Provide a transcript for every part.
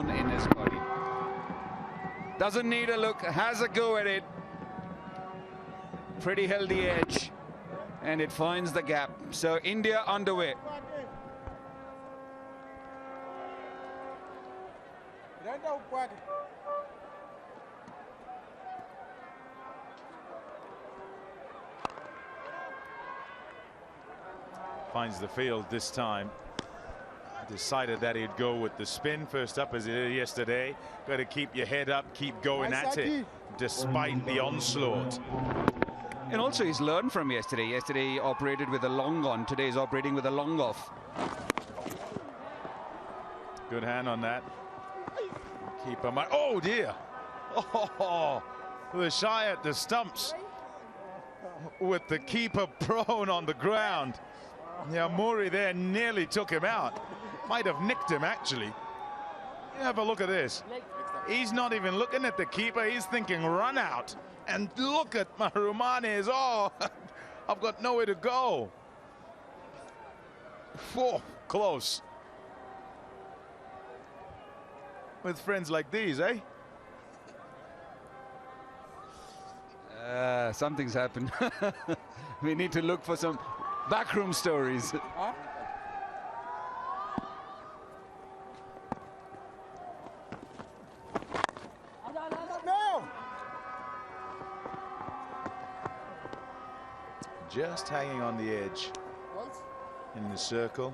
in his body. Doesn't need a look, has a go at it. Pretty healthy edge, and it finds the gap. So India underway. Finds the field this time. Decided that he'd go with the spin first up as he did yesterday. Got to keep your head up, keep going at it despite the onslaught. And also he's learned from yesterday. Yesterday he operated with a long on. Today he's operating with a long off. Good hand on that. Keep him. Oh dear. Oh, the shy at the stumps with the keeper prone on the ground. Yeah, Murray there nearly took him out. Might have nicked him actually. Have a look at this. He's not even looking at the keeper. He's thinking run out. And look at Mahrumani's. Oh, I've got nowhere to go. Oh, close. With friends like these, eh? Something's happened. We need to look for some backroom stories. Just hanging on the edge in the circle.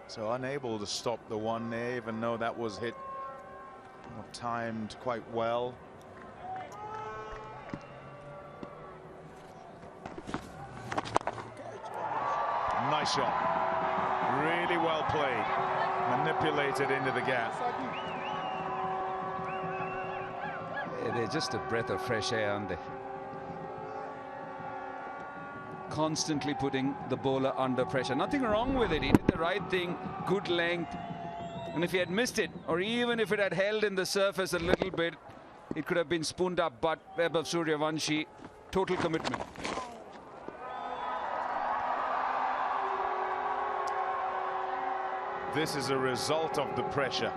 So unable to stop the one there, even though that was hit timed quite well. Nice shot. Really well played. Manipulated into the gap. Yeah, they're just a breath of fresh air, aren't they? Constantly putting the bowler under pressure. Nothing wrong with it. He did the right thing. Good length. And if he had missed it, or even if it had held in the surface a little bit, it could have been spooned up. But vaibhav Suryavanshi, total commitment. This is a result of the pressure.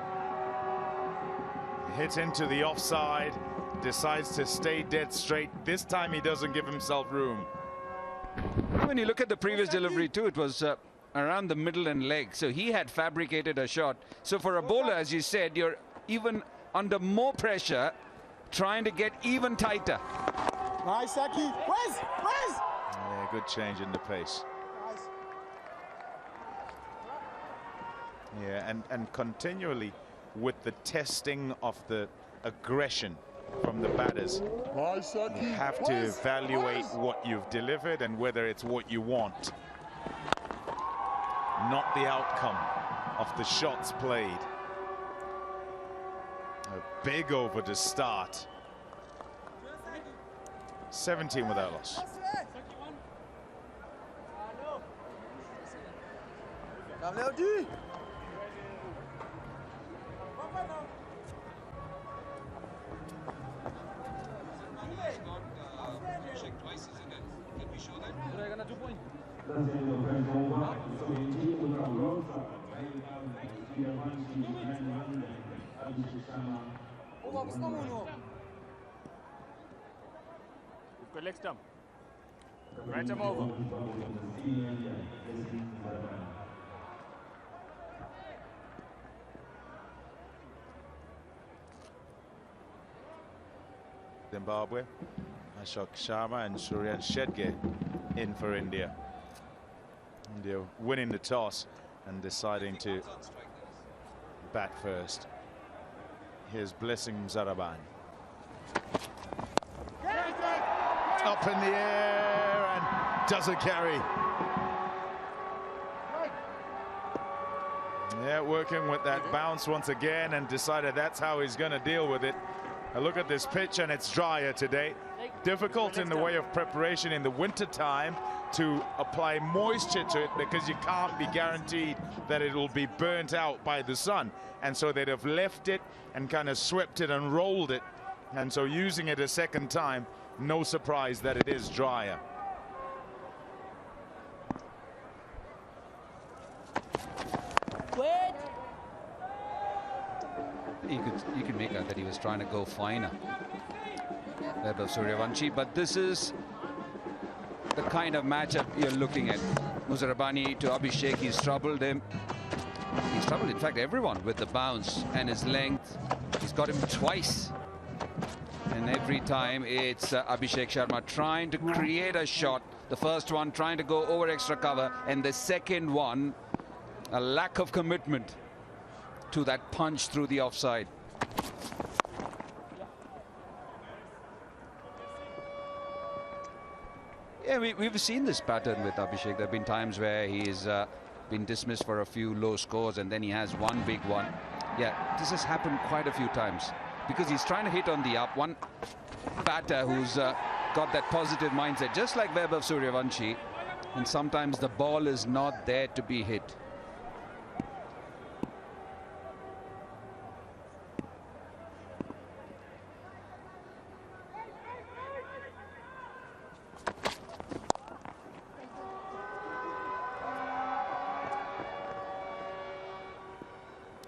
Hit into the offside, decides to stay dead straight. This time he doesn't give himself room. When you look at the previous delivery too, it was around the middle and leg. So he had fabricated a shot. So for a bowler, as you said, you're even under more pressure, trying to get even tighter. Nice, Saki. Where's? Yeah, good change in the pace. Yeah, and continually with the testing of the aggression from the batters. You have to evaluate what you've delivered and whether it's what you want, not the outcome of the shots played. A big over to start. 17 without loss. Good leg stump. Right arm over. Zimbabwe, Ashok Sharma and Suryavanshi in for India. India winning the toss and deciding to bat first. Here's Blessing Zaraban. Up in the air and doesn't carry. Yeah, working with that bounce once again and decided that's how he's going to deal with it. A look at this pitch and it's drier today. Difficult in the way of preparation in the winter time to apply moisture to it because you can't be guaranteed that it will be burnt out by the sun. And so they'd have left it and kind of swept it and rolled it. And so using it a second time, no surprise that it is drier. Wait. You could make out that he was trying to go finer, Vaibhav Suryavanshi, but this is the kind of matchup you're looking at. Musarabani to Abhishek, he's troubled him. He's troubled, in fact, everyone with the bounce and his length. He's got him twice. And every time it's Abhishek Sharma trying to create a shot. The first one trying to go over extra cover, and the second one, a lack of commitment to that punch through the offside. Yeah, we've seen this pattern with Abhishek. There have been times where he's been dismissed for a few low scores and then he has one big one. Yeah, this has happened quite a few times because he's trying to hit on the up. One batter who's got that positive mindset, just like Vaibhav Suryavanshi, and sometimes the ball is not there to be hit.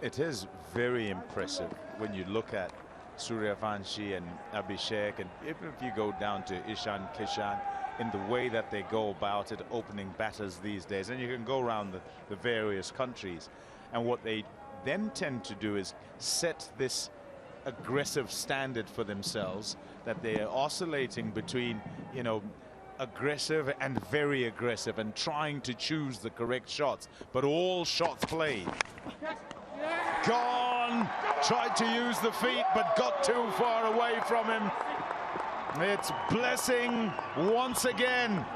It is very impressive when you look at Suryavanshi and Abhishek, and even if you go down to Ishan Kishan, in the way that they go about it, opening batters these days, and you can go around the various countries, and what they then tend to do is set this aggressive standard for themselves, that they are oscillating between, you know, aggressive and very aggressive and trying to choose the correct shots, but all shots played. Gone, tried to use the feet but got too far away from him. It's Blessing once again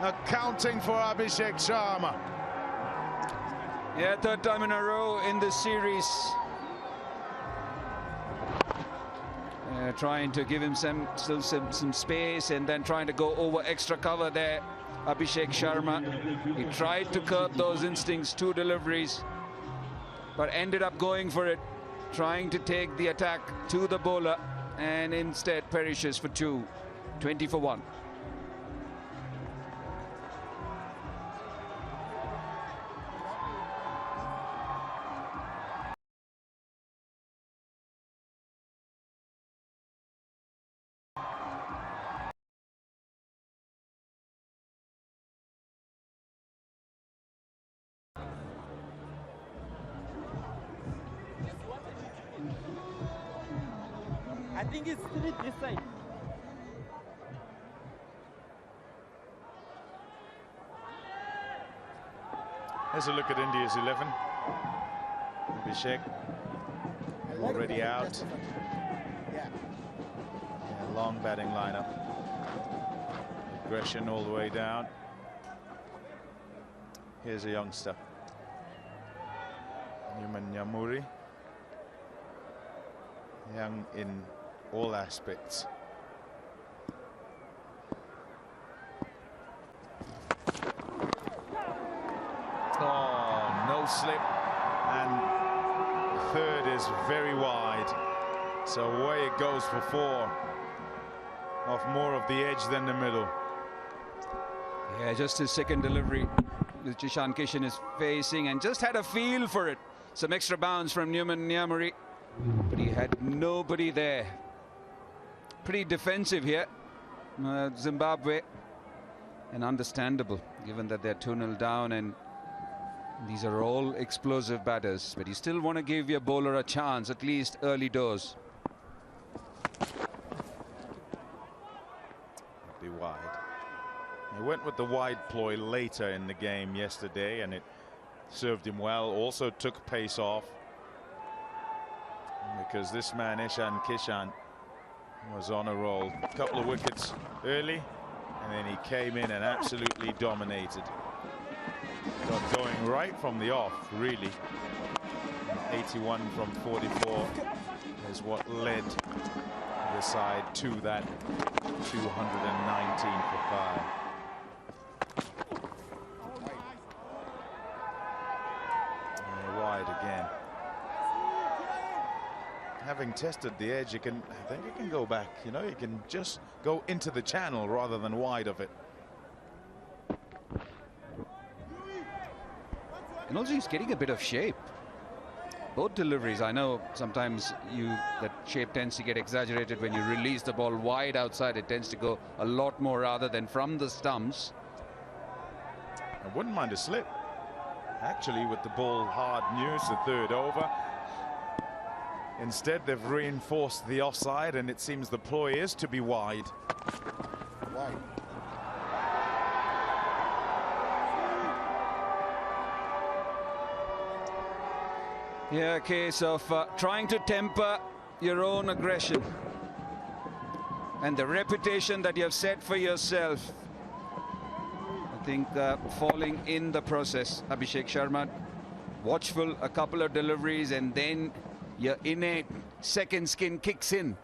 accounting for Abhishek Sharma. Yeah, third time in a row in this series. Trying to give him some space and then trying to go over extra cover there. Abhishek Sharma, he tried to curb those instincts, 2 deliveries, but ended up going for it, trying to take the attack to the bowler, and instead perishes for 2, 20 for 1. I think it's this side. Here's a look at India's 11. Abhishek already out. Yeah, long batting lineup. Aggression all the way down. Here's a youngster, Nyamuri. Young in all aspects. Oh, no slip, and the third is very wide, so away it goes for 4, off more of the edge than the middle. Yeah, just his second delivery which Ishan Kishan is facing, and just had a feel for it. Some extra bounce from Nyamuri, but he had nobody there. Pretty defensive here, Zimbabwe, and understandable given that they're 2-0 down and these are all explosive batters, but you still want to give your bowler a chance, at least early doors. Be wide. He went with the wide ploy later in the game yesterday and it served him well. Also took pace off, because this man Ishan Kishan was on a roll. A couple of wickets early and then he came in and absolutely dominated. Got going right from the off, really. 81 from 44 is what led the side to that 219 for 5. Wide again. Having tested the edge, I think you can go back. You know, you can just go into the channel rather than wide of it. And also he's getting a bit of shape. Both deliveries, I know sometimes that shape tends to get exaggerated when you release the ball wide outside. It tends to go a lot more rather than from the stumps. I wouldn't mind a slip. Actually, with the ball hard news, the third over. Instead, they've reinforced the offside, and it seems the ploy is to be wide. Wide. Yeah, a case of trying to temper your own aggression and the reputation that you have set for yourself. I think falling in the process. Abhishek Sharma, watchful, a couple of deliveries, and then your innate second skin kicks in.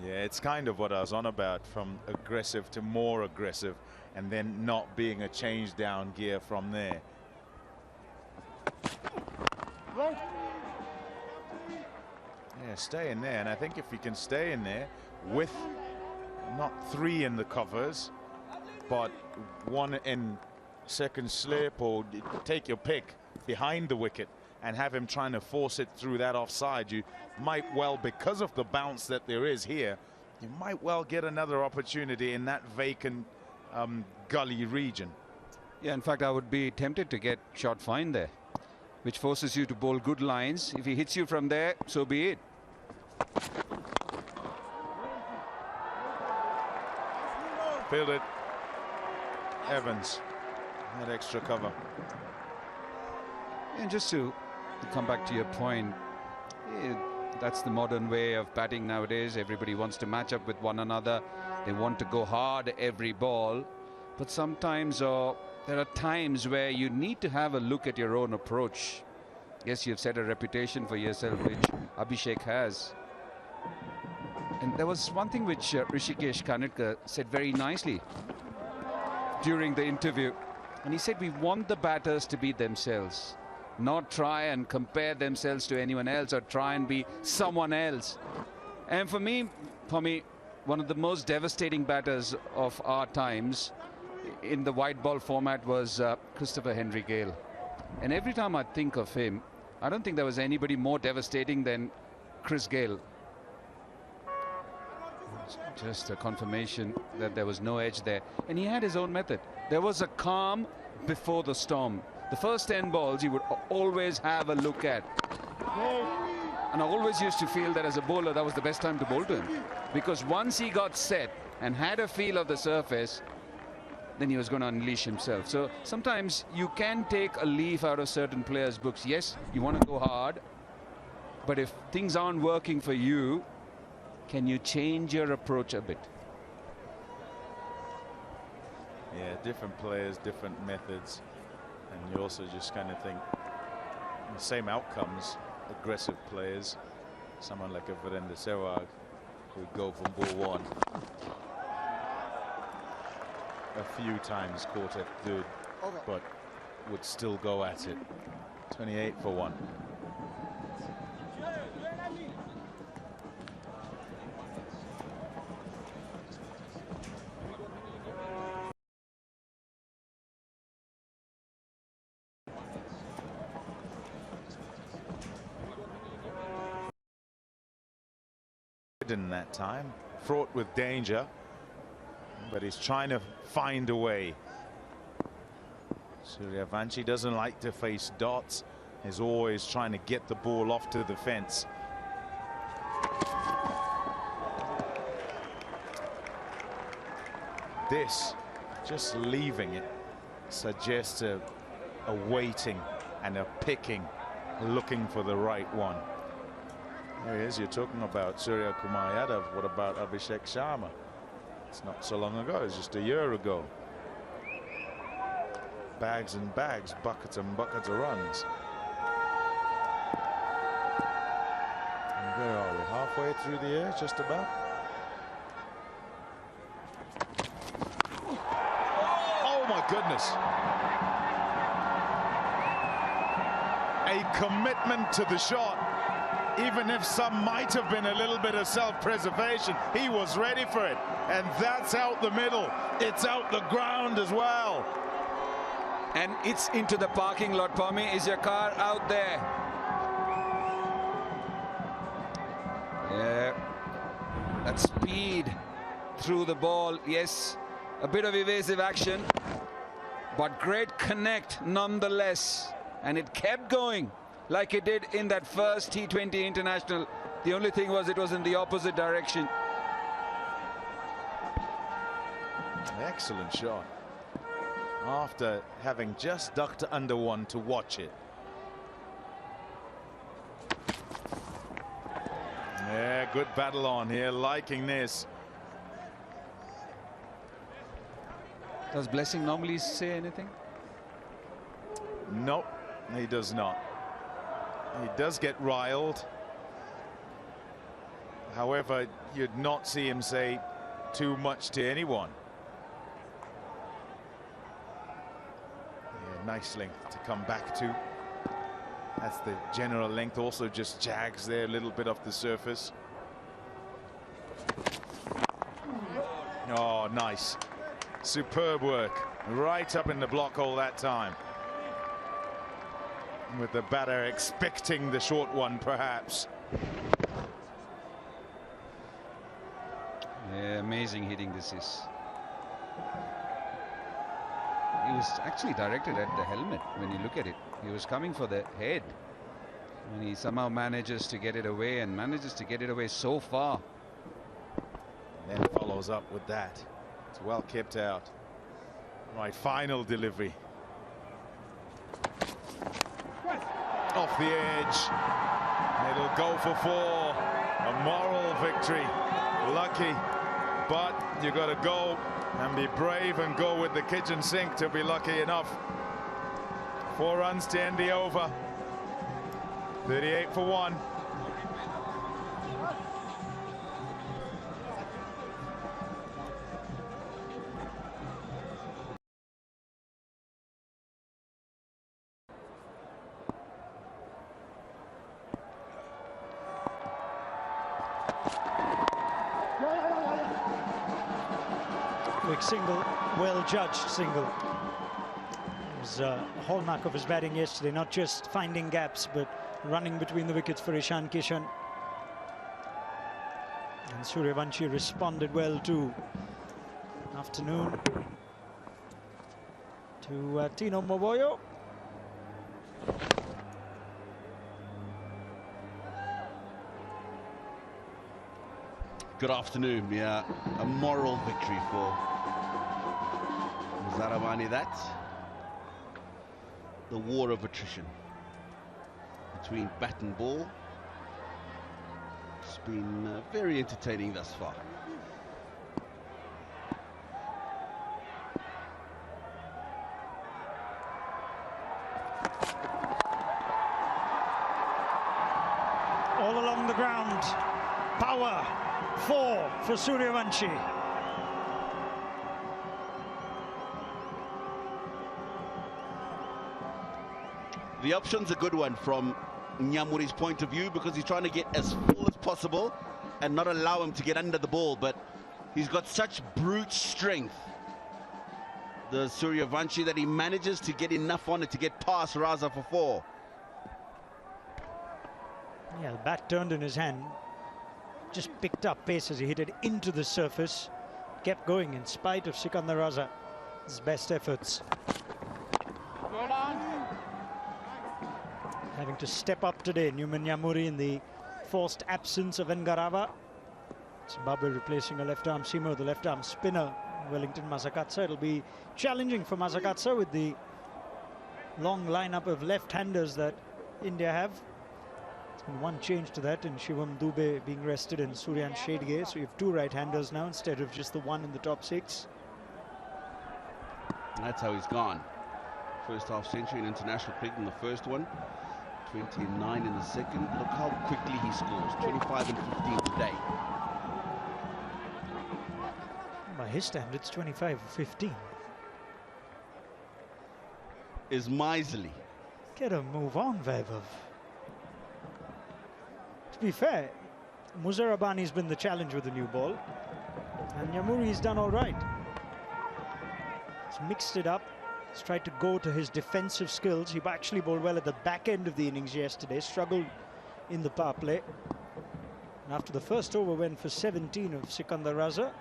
Yeah, it's kind of what I was on about, from aggressive to more aggressive, and then not being a change down gear from there. Yeah, stay in there, and I think if you can stay in there with not three in the covers, but one in second slip, or take your pick behind the wicket and have him trying to force it through that offside, you might well, because of the bounce that there is here, you might well get another opportunity in that vacant gully region. Yeah, in fact, I would be tempted to get shot fine there, which forces you to bowl good lines. If he hits you from there, so be it. Fielded. Evans, that extra cover. And just to come back to your point, that's the modern way of batting nowadays. Everybody wants to match up with one another. They want to go hard every ball. But sometimes there are times where you need to have a look at your own approach. Yes, you've set a reputation for yourself, which Abhishek has. And there was one thing which Rishikesh Kanitkar said very nicely during the interview. And he said, we want the batters to be themselves, not try and compare themselves to anyone else or try and be someone else. And for me, one of the most devastating batters of our times in the white ball format was Christopher Henry Gale. And every time I think of him, I don't think there was anybody more devastating than Chris Gale. Just a confirmation that there was no edge there. And he had his own method. There was a calm before the storm. The first 10 balls he would always have a look at. And I always used to feel that as a bowler, that was the best time to bowl to him. Because once he got set and had a feel of the surface, then he was going to unleash himself. So sometimes you can take a leaf out of certain players' books. Yes, you want to go hard, but if things aren't working for you, can you change your approach a bit? Yeah, different players, different methods, and you also just kind of think the same outcomes. Aggressive players, someone like a Virender Sehwag, would go from ball one a few times, caught at third, but would still go at it. 28 for one. In that time, fraught with danger, but he's trying to find a way. Suryavanshi doesn't like to face dots. He's always trying to get the ball off to the fence. This, just leaving it, suggests a waiting and a picking, looking for the right one. There he is. You're talking about Surya Kumar Yadav. What about Abhishek Sharma? It's not so long ago. It's just a year ago. Bags and bags, buckets and buckets of runs. And where are we? Halfway through the air, just about. Oh my goodness. A commitment to the shot. Even if some might have been a little bit of self-preservation, he was ready for it. And that's out the middle. It's out the ground as well. And it's into the parking lot, Pommy. Is your car out there? Yeah. That speed through the ball. Yes, a bit of evasive action, but great connect nonetheless. And it kept going like it did in that first T20 international. The only thing was it was in the opposite direction. Excellent shot. After having just ducked under one to watch it. Yeah, good battle on here, liking this. Does Blessing normally say anything? Nope, he does not. He does get riled. However, you'd not see him say too much to anyone. Yeah, nice length to come back to. That's the general length. Also just jags there a little bit off the surface. Oh, nice. Superb work. Right up in the block hole that time. With the batter expecting the short one, perhaps. Yeah, amazing hitting this is. He was actually directed at the helmet when you look at it. He was coming for the head. And he somehow manages to get it away, and manages to get it away so far. Then follows up with that. It's well kept out. Right, final delivery. Off the edge. It'll go for four. A moral victory. Lucky, but you got to go and be brave and go with the kitchen sink to be lucky enough. 4 runs to end the over. 38 for 1. Quick single, well judged single. It was a hallmark of his batting yesterday, not just finding gaps but running between the wickets for Ishan Kishan. And Suryavanshi responded well too. Afternoon to Tino Moboyo. Good afternoon. Yeah, a moral victory for Suryavanshi. That the war of attrition between bat and ball. It's been very entertaining thus far. All along the ground, power. 4 for Suryavanshi. The option's a good one from Nyamuri's point of view, because he's trying to get as full as possible and not allow him to get under the ball, but he's got such brute strength, the Suryavanshi, that he manages to get enough on it to get past Raza for 4. Yeah, the bat turned in his hand. Just picked up pace as he hit it into the surface. Kept going in spite of Sikandar Raza. His best efforts. Having to step up today, Newman Nyamuri, in the forced absence of Ngarava. Zimbabwe replacing a left-arm seamer, the left-arm spinner, Wellington Masakatsa. It'll be challenging for Masakatsa with the long lineup of left-handers that India have. And one change to that, and Shivam Dubey being rested and Suryan Shedge. So you have 2 right-handers now instead of just the one in the top 6. That's how he's gone. First half century in international cricket in the first one, 29 in the second. Look how quickly he scores, 25 and 15 today. By his standards, 25 or 15. Is miserly. Get a move on, Vaibhav. To be fair, Muzarabani's been the challenge with the new ball, and Nyamuri's done all right. He's mixed it up, He's tried to go to his defensive skills. He actually bowled well at the back end of the innings yesterday, struggled in the power play. And after the first over went for 17 of Sikandar Raza,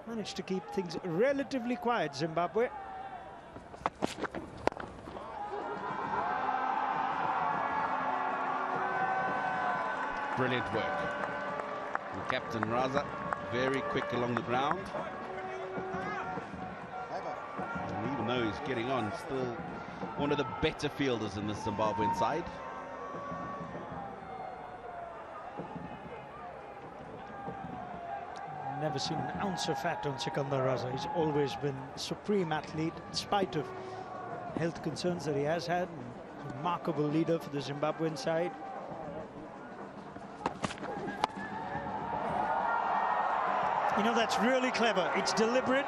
managed to keep things relatively quiet, Zimbabwe. Brilliant work. And Captain Raza, very quick along the ground. And even though he's getting on, still one of the better fielders in the Zimbabwean side. Never seen an ounce of fat on Sikandar Raza. He's always been a supreme athlete, in spite of health concerns that he has had. A remarkable leader for the Zimbabwean side. You know, that's really clever. It's deliberate.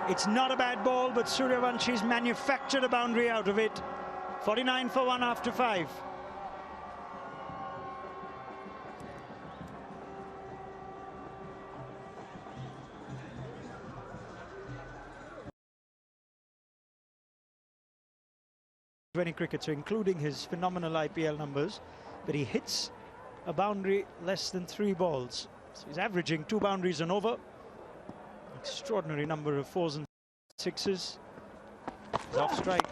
It's not a bad ball, but Suryavanshi manufactured a boundary out of it. 49 for 1 after 5. T20 cricket, so including his phenomenal IPL numbers, but he hits a boundary less than 3 balls. So he's averaging 2 boundaries and over. Extraordinary number of 4s and 6s. He's off strike.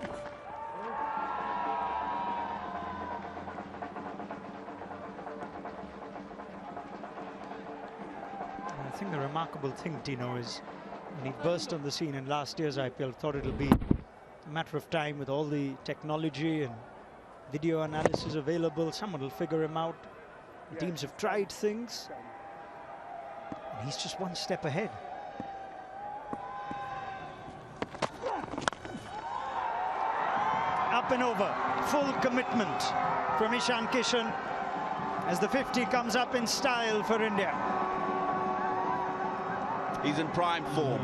And I think the remarkable thing, Tino, is when he burst on the scene in last year's IPL, thought it'll be a matter of time with all the technology and video analysis available. Someone will figure him out. The teams have tried things. And he's just one step ahead. Up and over. Full commitment from Ishan Kishan as the 50 comes up in style for India. He's in prime form.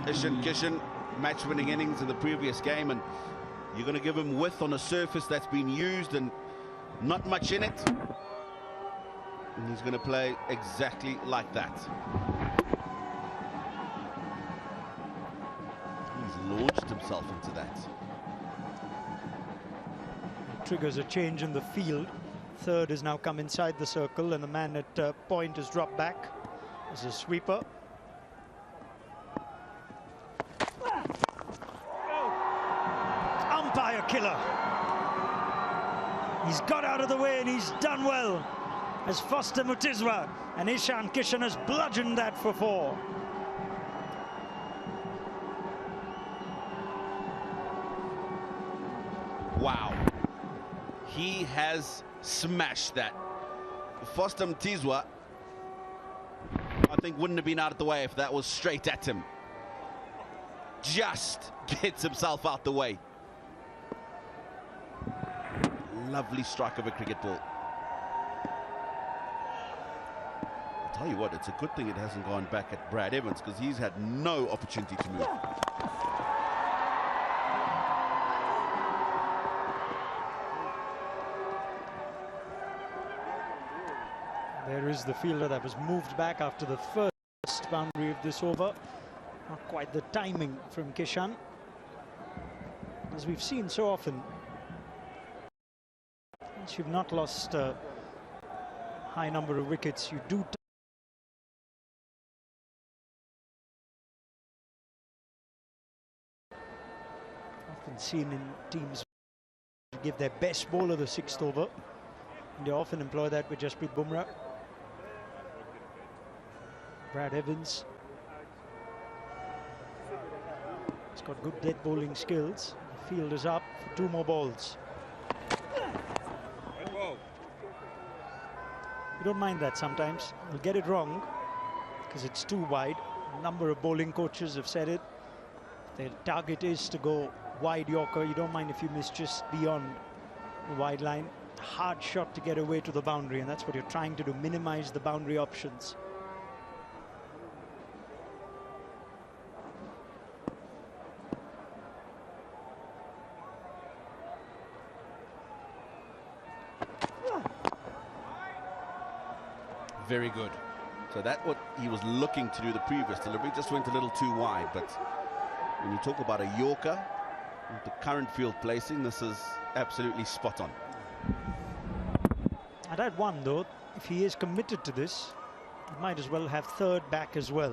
Ishan Kishan, match-winning innings in the previous game, and you're going to give him width on a surface that's been used and not much in it. And he's going to play exactly like that. He's launched himself into that. Triggers a change in the field. Third has now come inside the circle, and the man at point has dropped back as a sweeper. Umpire killer. He's got out of the way and he's done well, as Foster Mutiswa and Ishan Kishan has bludgeoned that for 4. Wow. He has smashed that. Foster Mutiswa, I think, wouldn't have been out of the way if that was straight at him. Just gets himself out the way. Lovely strike of a cricket ball. I'll tell you what, it's a good thing it hasn't gone back at Brad Evans, because he's had no opportunity to move. There is the fielder that was moved back after the first boundary of this over. Not quite the timing from Kishan. As we've seen so often, once you've not lost a high number of wickets, you do often seen in teams give their best bowler the 6th over. And they often employ that with Jasprit Bumrah. Brad Evans. He's got good dead bowling skills. The field is up for 2 more balls. You don't mind that sometimes. You'll get it wrong because it's too wide. A number of bowling coaches have said it. Their target is to go wide Yorker. You don't mind if you miss just beyond the wide line. Hard shot to get away to the boundary, and that's what you're trying to do, minimize the boundary options. Very good. So that's what he was looking to do the previous delivery, just went a little too wide, but When you talk about a Yorker, with the current field placing, this is absolutely spot on. I'd add one though, if he is committed to this, he might as well have third back as well.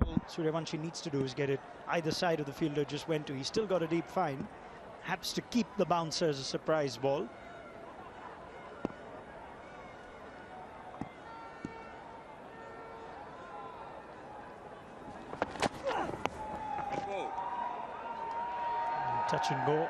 So all Suryavanshi needs to do is get it either side of the fielder just went to. He's still got a deep fine. Happens to keep the bouncer as a surprise ball. Touch and go.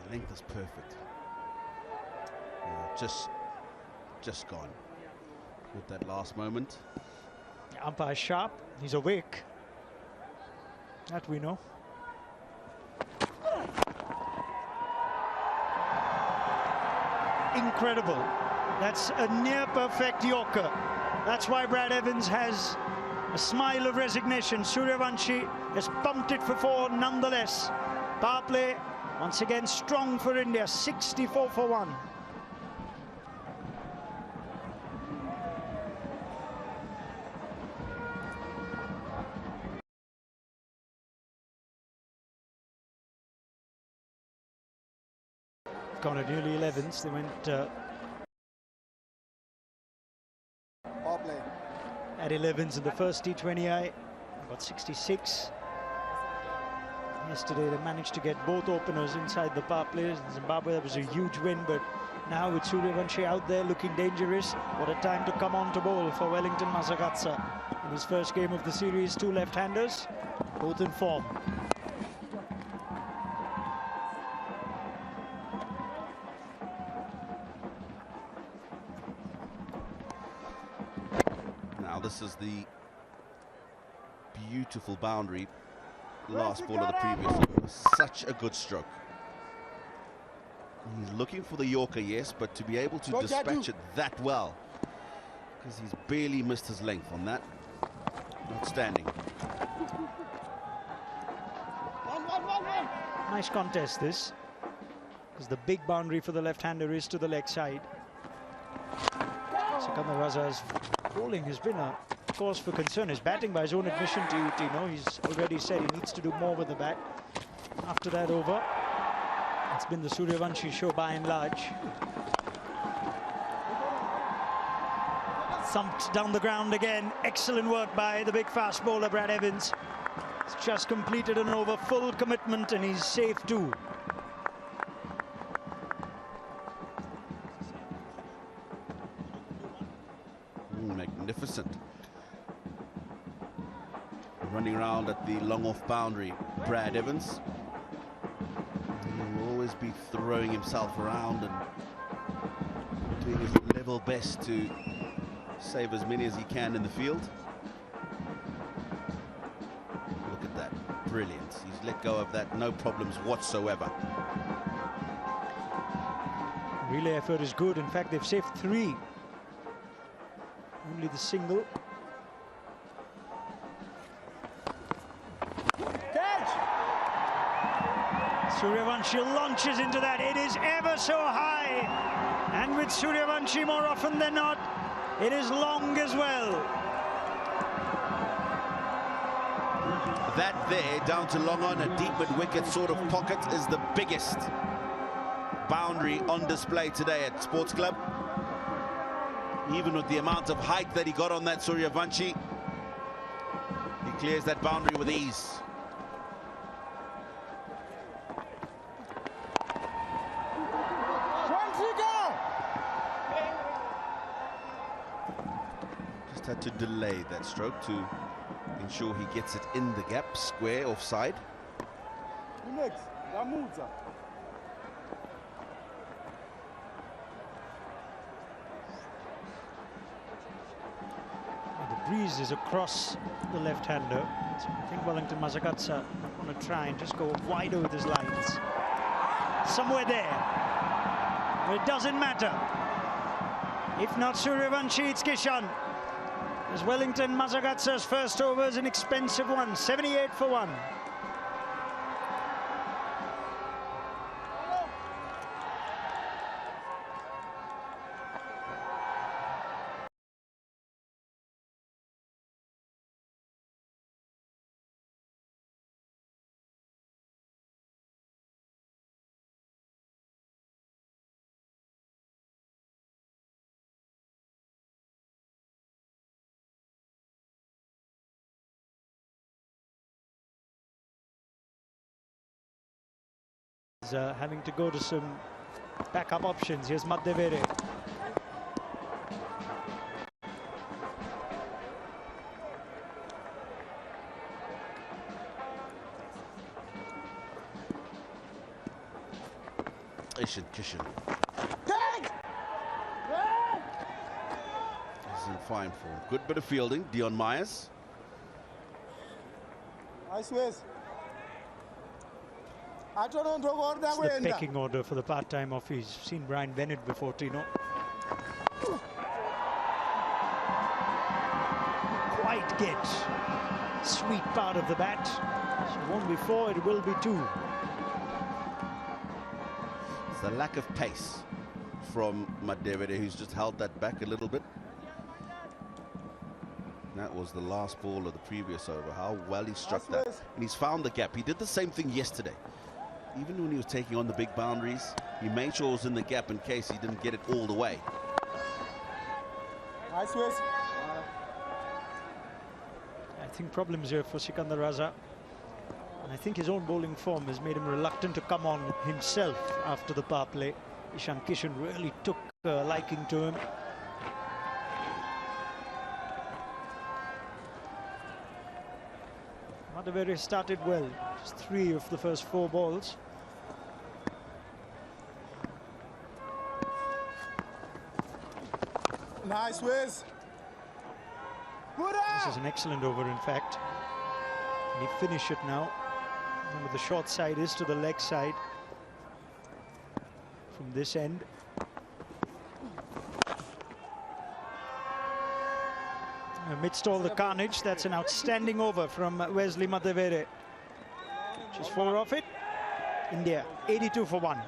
The length is perfect. Just gone with that last moment. Umpire sharp. He's awake. That we know. Incredible. That's a near perfect Yorker. That's why Brad Evans has a smile of resignation. Suryavanshi has pumped it for 4 nonetheless. Power play once again strong for India, 64 for 1. Gone at nearly 11s. They went at 11s in the first T20I. Got 66. Yesterday they managed to get both openers inside the power play. In Zimbabwe, that was a huge win, but now with Suryavanshi out there looking dangerous, what a time to come on to bowl for Wellington Masakatsa. In his first game of the series, 2 left-handers, both in form. This is the beautiful boundary. Last ball of the previous over. Such a good stroke. He's looking for the Yorker, yes, but to be able to dispatch it that well, because he's barely missed his length on that. Outstanding. Nice contest this, because the big boundary for the left-hander is to the leg side. Sikandar Raza's bowling has been a cause for concern. His batting, by his own admission to you, Tino, he's already said he needs to do more with the bat. After that over, it's been the Suryavanshi show by and large. Thumped down the ground again. Excellent work by the big fast bowler, Brad Evans. He's just completed an over, full commitment, and he's safe too. Magnificent. Running around at the long off boundary, Brad Evans. He will always be throwing himself around and doing his level best to save as many as he can in the field. Look at that, brilliant. He's let go of that, no problems whatsoever. Relay effort is good. In fact, they've saved 3. Only the single. Catch! Suryavanshi launches into that. It is ever so high. And with Suryavanshi, more often than not, it is long as well. That there, down to long on, a deep mid-wicket sort of pocket, is the biggest boundary on display today at Sports Club. Even with the amount of height that he got on that Suryavanshi, he clears that boundary with ease. Just had to delay that stroke to ensure he gets it in the gap, square, offside. Breeze is across the left-hander. So I think Wellington Masakatsa want to try and just go wider with his lines. Somewhere there. But it doesn't matter. If not Suryavanshi, it's Kishan. As Wellington Masakatsa's first over is an expensive one, 78 for 1. He's having to go to some backup options. Here's Madhevere. Kishan. He's in fine form. Good bit of fielding. Dion Myers. Nice ways. It's the pecking order for the part-time off. He's seen Brian Bennett before, Tino. Quite get sweet part of the bat. So it won't be 4, it will be 2. It's the lack of pace from Madhevere, who's just held that back a little bit. That was the last ball of the previous over. How well he struck that. And he's found the gap. He did the same thing yesterday. Even when he was taking on the big boundaries, he made sure it was in the gap in case he didn't get it all the way. Nice ways. I think problems here for Sikandar Raza. And I think his own bowling form has made him reluctant to come on himself after the power play. Ishan Kishan really took a liking to him. Madhevere started well. Just 3 of the first 4 balls. Nice ways. This is an excellent over, in fact. Can he finish it now? Remember, the short side is to the leg side from this end. Amidst all the carnage, that's an outstanding over from Wesley Madhevere. Just 4 off it. India 82 for 1.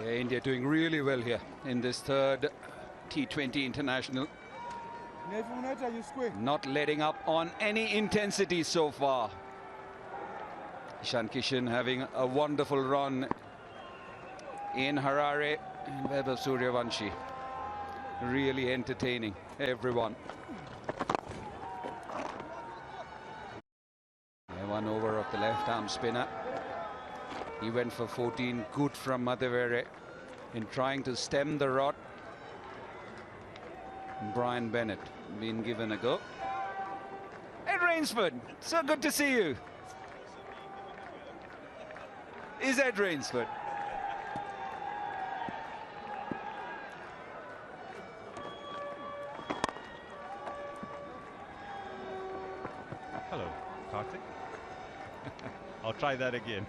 Yeah, India doing really well here in this third T20 international. Not letting up on any intensity so far. Ishan Kishan having a wonderful run in Harare, and Vaibhav Suryavanshi really entertaining everyone. Yeah, 1 over of the left-arm spinner. He went for 14, good from Madhevere in trying to stem the rot. Brian Bennett being given a go. Ed Rainsford, so good to see you. Is Ed Rainsford? Hello, Karthik. I'll try that again.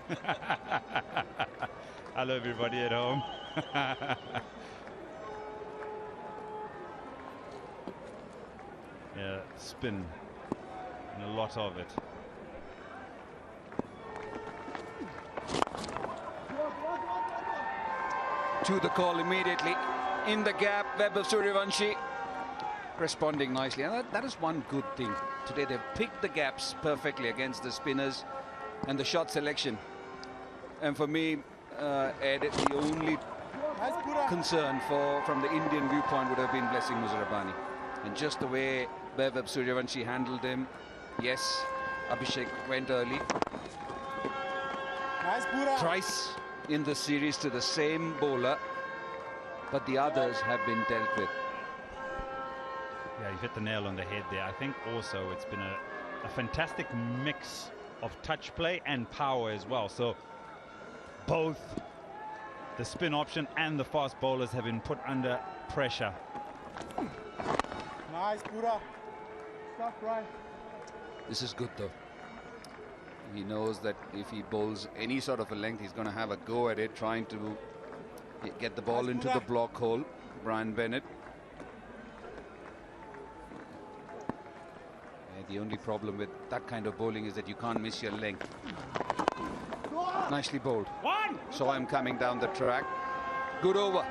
Hello, everybody at home. Yeah, spin and a lot of it. To the call immediately. In the gap, Vaibhav Suryavanshi responding nicely. And that is one good thing. Today they've picked the gaps perfectly against the spinners and the shot selection. And for me, Ed, the only concern from the Indian viewpoint would have been Blessing Muzarabani. And just the way Vaibhav Suryavanshi handled him. Yes, Abhishek went early. Thrice in the series to the same bowler, but the others have been dealt with. Yeah, you hit the nail on the head there. I think also it's been a fantastic mix of touch play and power as well. So both the spin option and the fast bowlers have been put under pressure. Nice, Pura. Stop, right. This is good though. He knows that if he bowls any sort of a length, he's going to have a go at it, trying to get the ball into the block hole. Brian Bennett. The only problem with that kind of bowling is that you can't miss your length. Nicely bowled. Saw him coming down the track. Good over.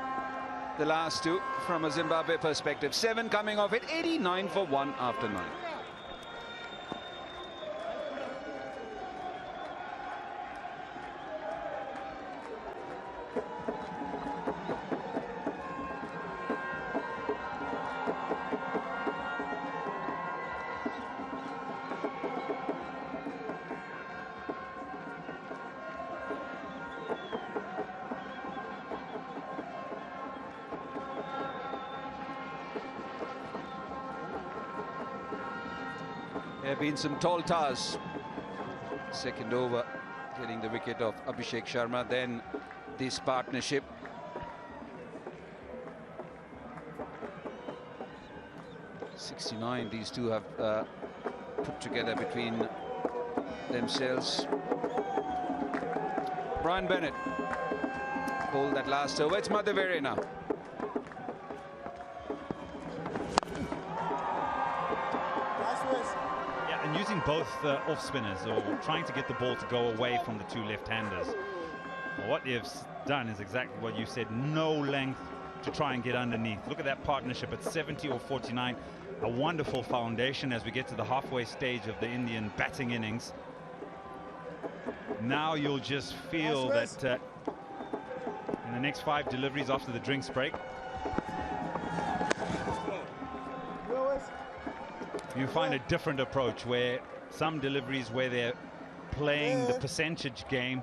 The last two from a Zimbabwe perspective. 7 coming off it. 89 for 1 after 9. There have been some tall tars. Second over, getting the wicket of Abhishek Sharma. Then this partnership. .69 these two have put together between themselves. Brian Bennett bowled that last over. It's Madhaveri now. And using both off spinners, or trying to get the ball to go away from the two left-handers. Well, what they've done is exactly what you said, no length to try and get underneath. Look at that partnership at 70 or 49. A wonderful foundation as we get to the halfway stage of the Indian batting innings. Now you'll just feel that in the next 5 deliveries after the drinks break, you find a different approach where some deliveries where they're playing the percentage game,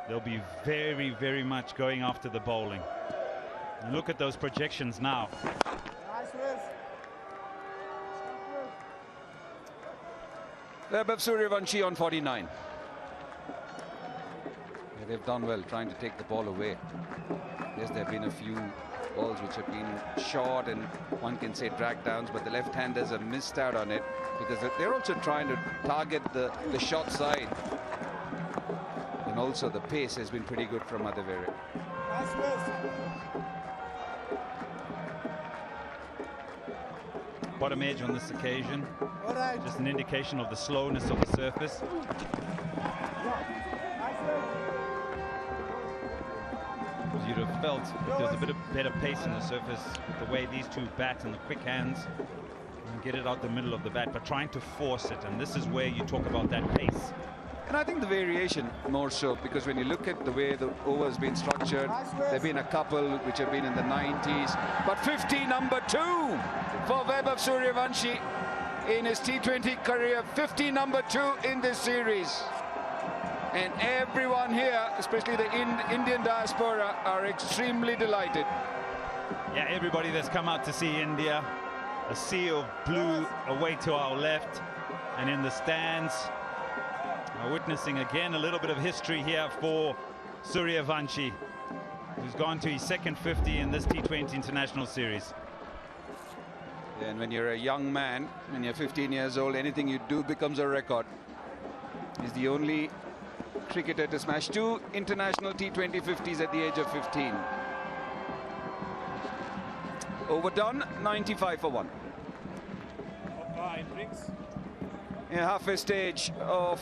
they'll be very, very much going after the bowling. And look at those projections now. Vaibhav Suryavanshi on 49. Yeah, they've done well trying to take the ball away. Yes, there have been a few balls which have been short and one can say drag downs, but the left-handers have missed out on it because they're also trying to target the short side. And also the pace has been pretty good from Madhaveri. Bottom edge on this occasion. Just an indication of the slowness of the surface. You'd have felt if there was a bit of better pace in the surface, the way these two bat and the quick hands and get it out the middle of the bat, but trying to force it, and this is where you talk about that pace. And I think the variation more so, because when you look at the way the over has been structured, there have been a couple which have been in the 90s, but 50 number 2 for Vaibhav Suryavanshi in his T20 career. 50 number 2 in this series. And everyone here, especially the Indian diaspora, are extremely delighted. Yeah, everybody that's come out to see India. A sea of blue away to our left, and in the stands, we're witnessing again a little bit of history here for Suryavanshi, who's gone to his second 50 in this T20 international series. Yeah, and when you're a young man, when you're 15 years old, anything you do becomes a record. He's the only cricketer to smash 2 international T20 50s at the age of 15. Overdone, 95 for 1. In halfway stage of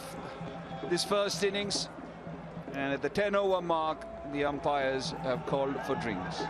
this first innings, and at the 10-over mark, the umpires have called for drinks.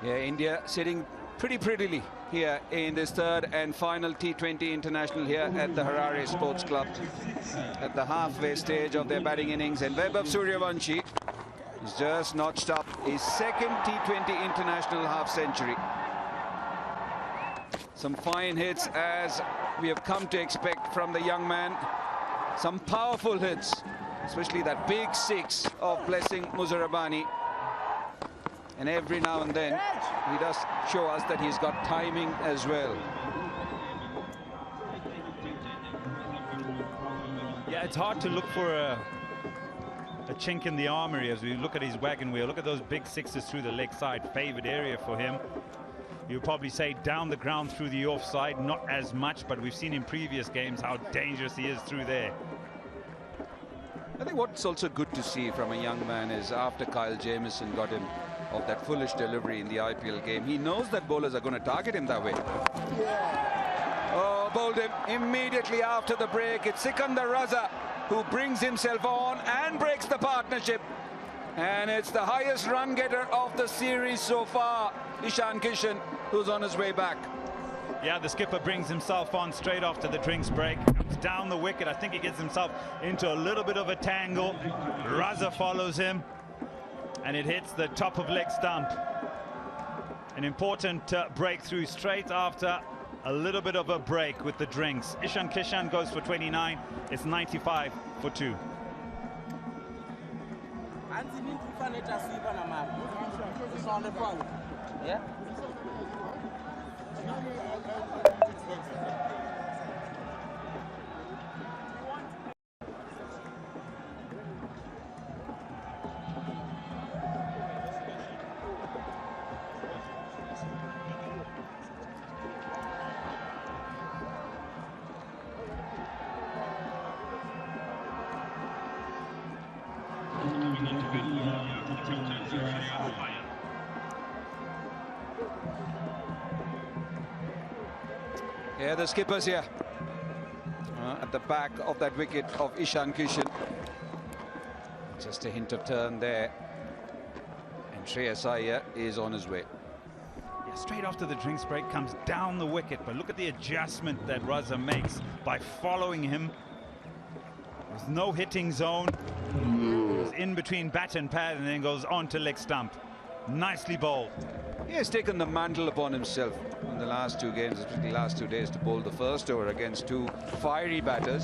Yeah, India sitting pretty prettily here in this third and final T20 international here at the Harare Sports Club at the halfway stage of their batting innings, and Vaibhav Suryavanshi is just notched up his second T20 international half century. Some fine hits, as we have come to expect from the young man. Some powerful hits, especially that big six of Blessing Muzarabani. And every now and then he does show us that he's got timing as well. Yeah, it's hard to look for a chink in the armory as we look at his wagon wheel. Look at those big sixes through the leg side. Favored area for him. You would probably say down the ground through the offside, not as much, but we've seen in previous games how dangerous he is through there. I think what's also good to see from a young man is after Kyle Jamieson got him of that foolish delivery in the IPL game, he knows that bowlers are going to target him that way. Oh, bowled him immediately after the break. It's Sikandar Raza who brings himself on and breaks the partnership. And it's the highest run getter of the series so far, Ishan Kishan, who's on his way back. Yeah, the skipper brings himself on straight after the drinks break. Comes down the wicket. I think he gets himself into a little bit of a tangle. Raza follows him, and it hits the top of leg stump. An important breakthrough straight after a little bit of a break with the drinks. Ishan Kishan goes for 29. It's 95 for 2. Yeah. Yeah, the skipper's here at the back of that wicket of Ishan Kishan. Just a hint of turn there, and Shreyas Iyer is on his way. Yeah, straight after the drinks break, comes down the wicket, but look at the adjustment that Raza makes by following him. There's no hitting zone. Goes in between bat and pad and then goes on to leg stump. Nicely bowled. He has taken the mantle upon himself in the last two games, especially the last 2 days, to bowl the first over against two fiery batters.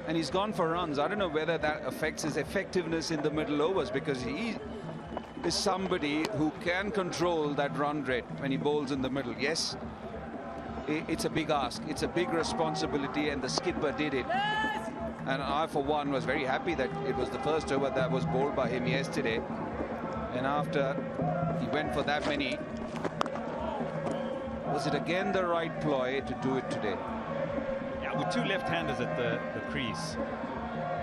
And he's gone for runs. I don't know whether that affects his effectiveness in the middle overs, because he is somebody who can control that run rate when he bowls in the middle. Yes, it's a big ask. It's a big responsibility, and the skipper did it. And I, for one, was very happy that it was the first over that was bowled by him yesterday. And after he went for that many, was it again the right ploy to do it today? Yeah, with two left-handers at the crease.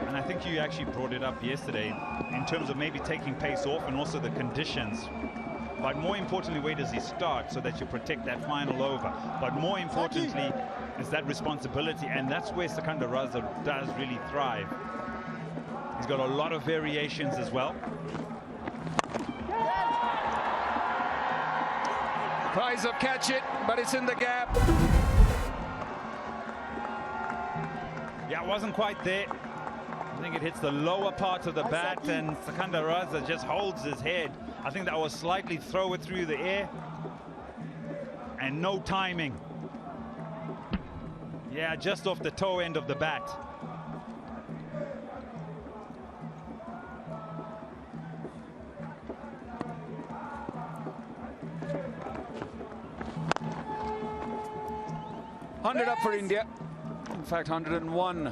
And I think you actually brought it up yesterday in terms of maybe taking pace off and also the conditions. But more importantly, where does he start so that you protect that final over? But more importantly is that responsibility, and that's where Sikandar Raza does really thrive. He's got a lot of variations as well. Tries of catch it, but it's in the gap. Yeah, it wasn't quite there. I think it hits the lower part of the bat, and Sikandar Raza just holds his head. I think that was slightly throw it through the air and no timing. Yeah, just off the toe end of the bat. 100 up for India. In fact, 101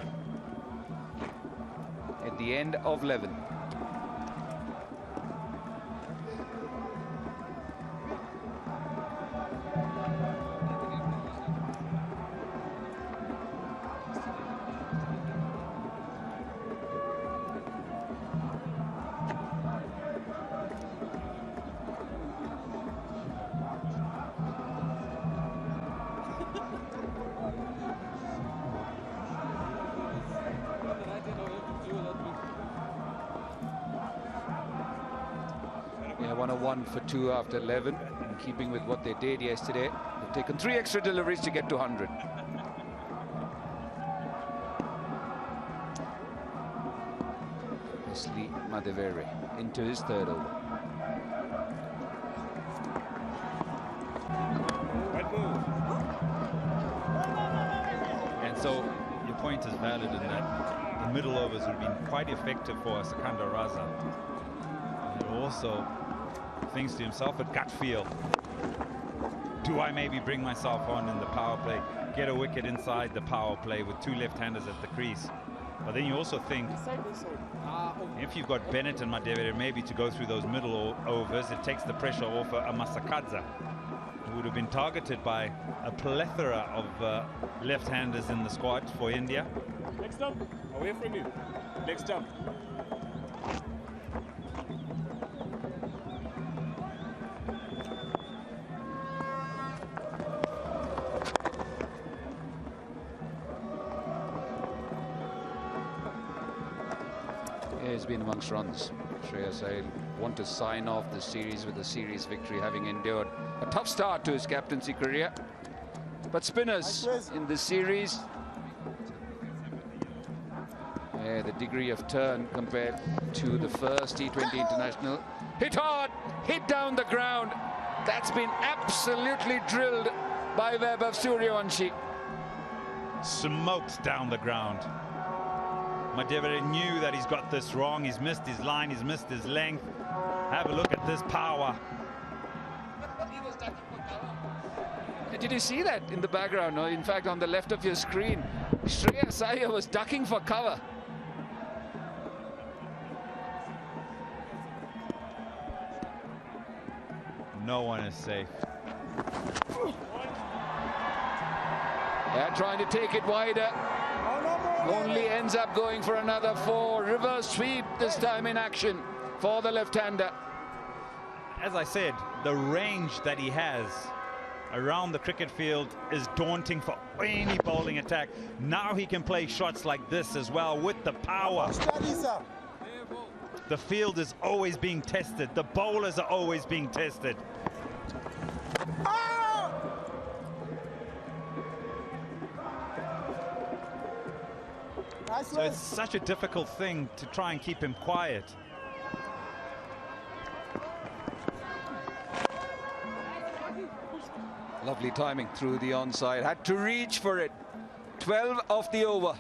at the end of 11. Yeah, 101 for 2 after 11. In keeping with what they did yesterday, they've taken 3 extra deliveries to get to 100. Wesley Madevere into his 3rd over. And so your point is valid in that the middle overs have been quite effective for Sakanda Raza. And also thinks to himself a gut feel. Do I maybe bring myself on in the power play, get a wicket inside the power play with 2 left-handers at the crease? But then you also think, if you've got Bennett and Madevere maybe to go through those middle overs, it takes the pressure off a Masakadza, who would have been targeted by a plethora of left-handers in the squad for India. Next up, away from you. Next up. He's been amongst runs. Shreyas Iyer want to sign off the series with a series victory, having endured a tough start to his captaincy career. But spinners in this series, the degree of turn compared to the first T20 international. Hit hard, hit down the ground. That's been absolutely drilled by Vaibhav Suryavanshi. Smoked down the ground. Madevere knew that he's got this wrong. He's missed his line, he's missed his length. Have a look at this power. Did you see that in the background? Or in fact, on the left of your screen, Shreyas Iyer was ducking for cover. No one is safe. Yeah, trying to take it wider. Only ends up going for another 4. Reverse sweep this time in action for the left-hander. As I said, the range that he has around the cricket field is daunting for any bowling attack. Now he can play shots like this as well with the power. The field is always being tested. The bowlers are always being tested. So it's such a difficult thing to try and keep him quiet. Lovely timing through the onside. Had to reach for it. 12 of the over.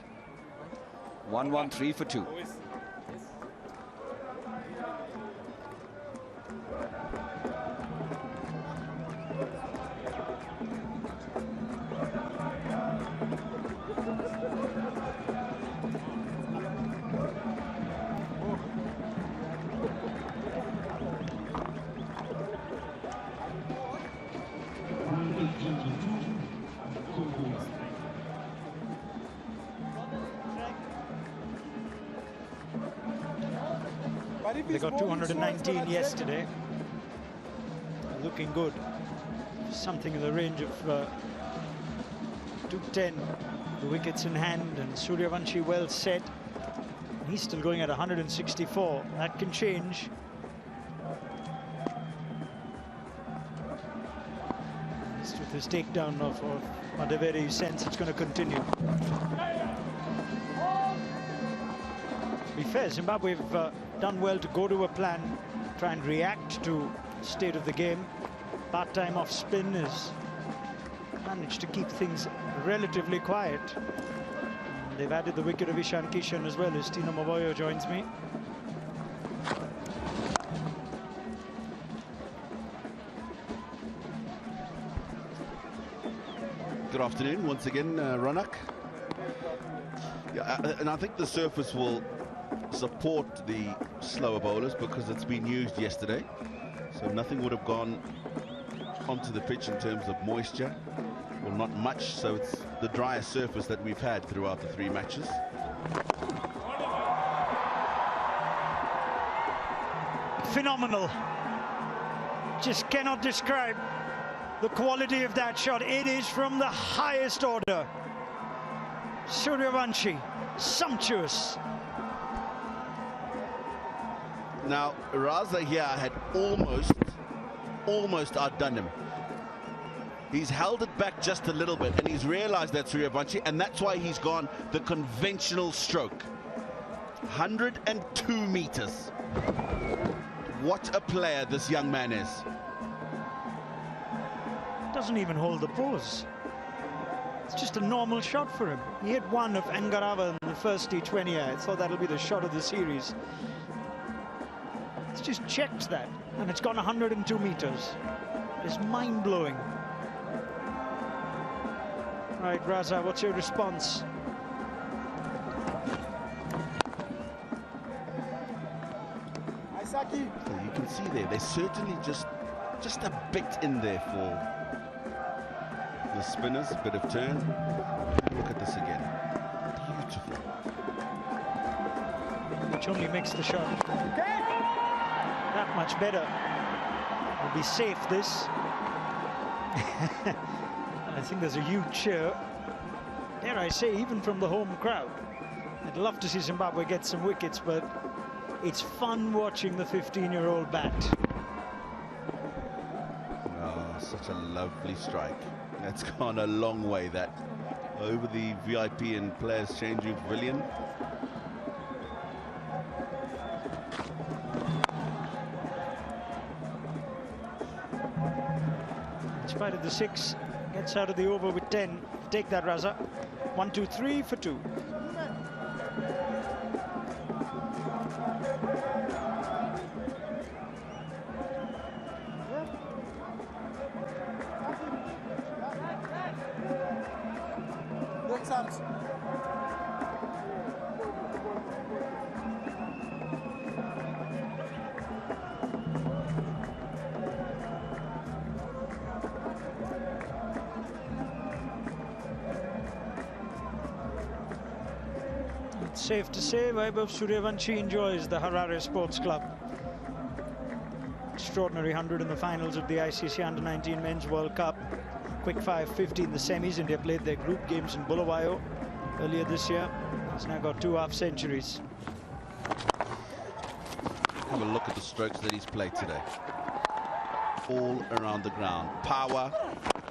1-1-3 for 2. They got 219 yesterday. Looking good. Something in the range of 210. The wickets in hand, and Suryavanshi well set. He's still going at 164. That can change. Just with his takedown of Madevere, you sense it's going to continue. To be fair, Zimbabwe have done well to go to a plan, try and react to the state of the game. Part-time off spin has managed to keep things relatively quiet. And they've added the wicket of Ishan Kishan as well as Tino Maboyo joins me. Good afternoon once again, Ronak. Yeah, and I think the surface will support the slower bowlers because it's been used yesterday. So nothing would have gone onto the pitch in terms of moisture, well, not much. So it's the driest surface that we've had throughout the 3 matches. Phenomenal. Just cannot describe the quality of that shot. It is from the highest order. Suryavanshi, sumptuous. Now, Raza here had almost outdone him. He's held it back just a little bit, and he's realized that Suryavanshi, and that's why he's gone the conventional stroke. 102 meters. What a player this young man is. Doesn't even hold the pose. It's just a normal shot for him. He hit one of Ngarava in the first T20. I thought that'll be the shot of the series. It's just checked that, and it's gone 102 meters. It's mind-blowing. Right, Raza, what's your response? So you can see there, they're certainly just a bit in there for the spinners. A bit of turn. Look at this again. Beautiful. Which only makes the shot that much better. It'll be safe, this. I think there's a huge cheer, dare I say, even from the home crowd. I'd love to see Zimbabwe get some wickets, but it's fun watching the 15-year-old bat. Oh, such a lovely strike. That's gone a long way, that. Over the VIP and players changing pavilion. In spite of the 6, gets out of the over with 10. Take that, Raza. 1, 2, 3 for 2. It's safe to say Vaibhav Suryavanshi enjoys the Harare Sports Club. Extraordinary 100 in the finals of the ICC Under-19 Men's World Cup. Quick 550 in the semis. India played their group games in Bulawayo earlier this year. He's now got 2 half-centuries. Have a look at the strokes that he's played today. All around the ground. Power,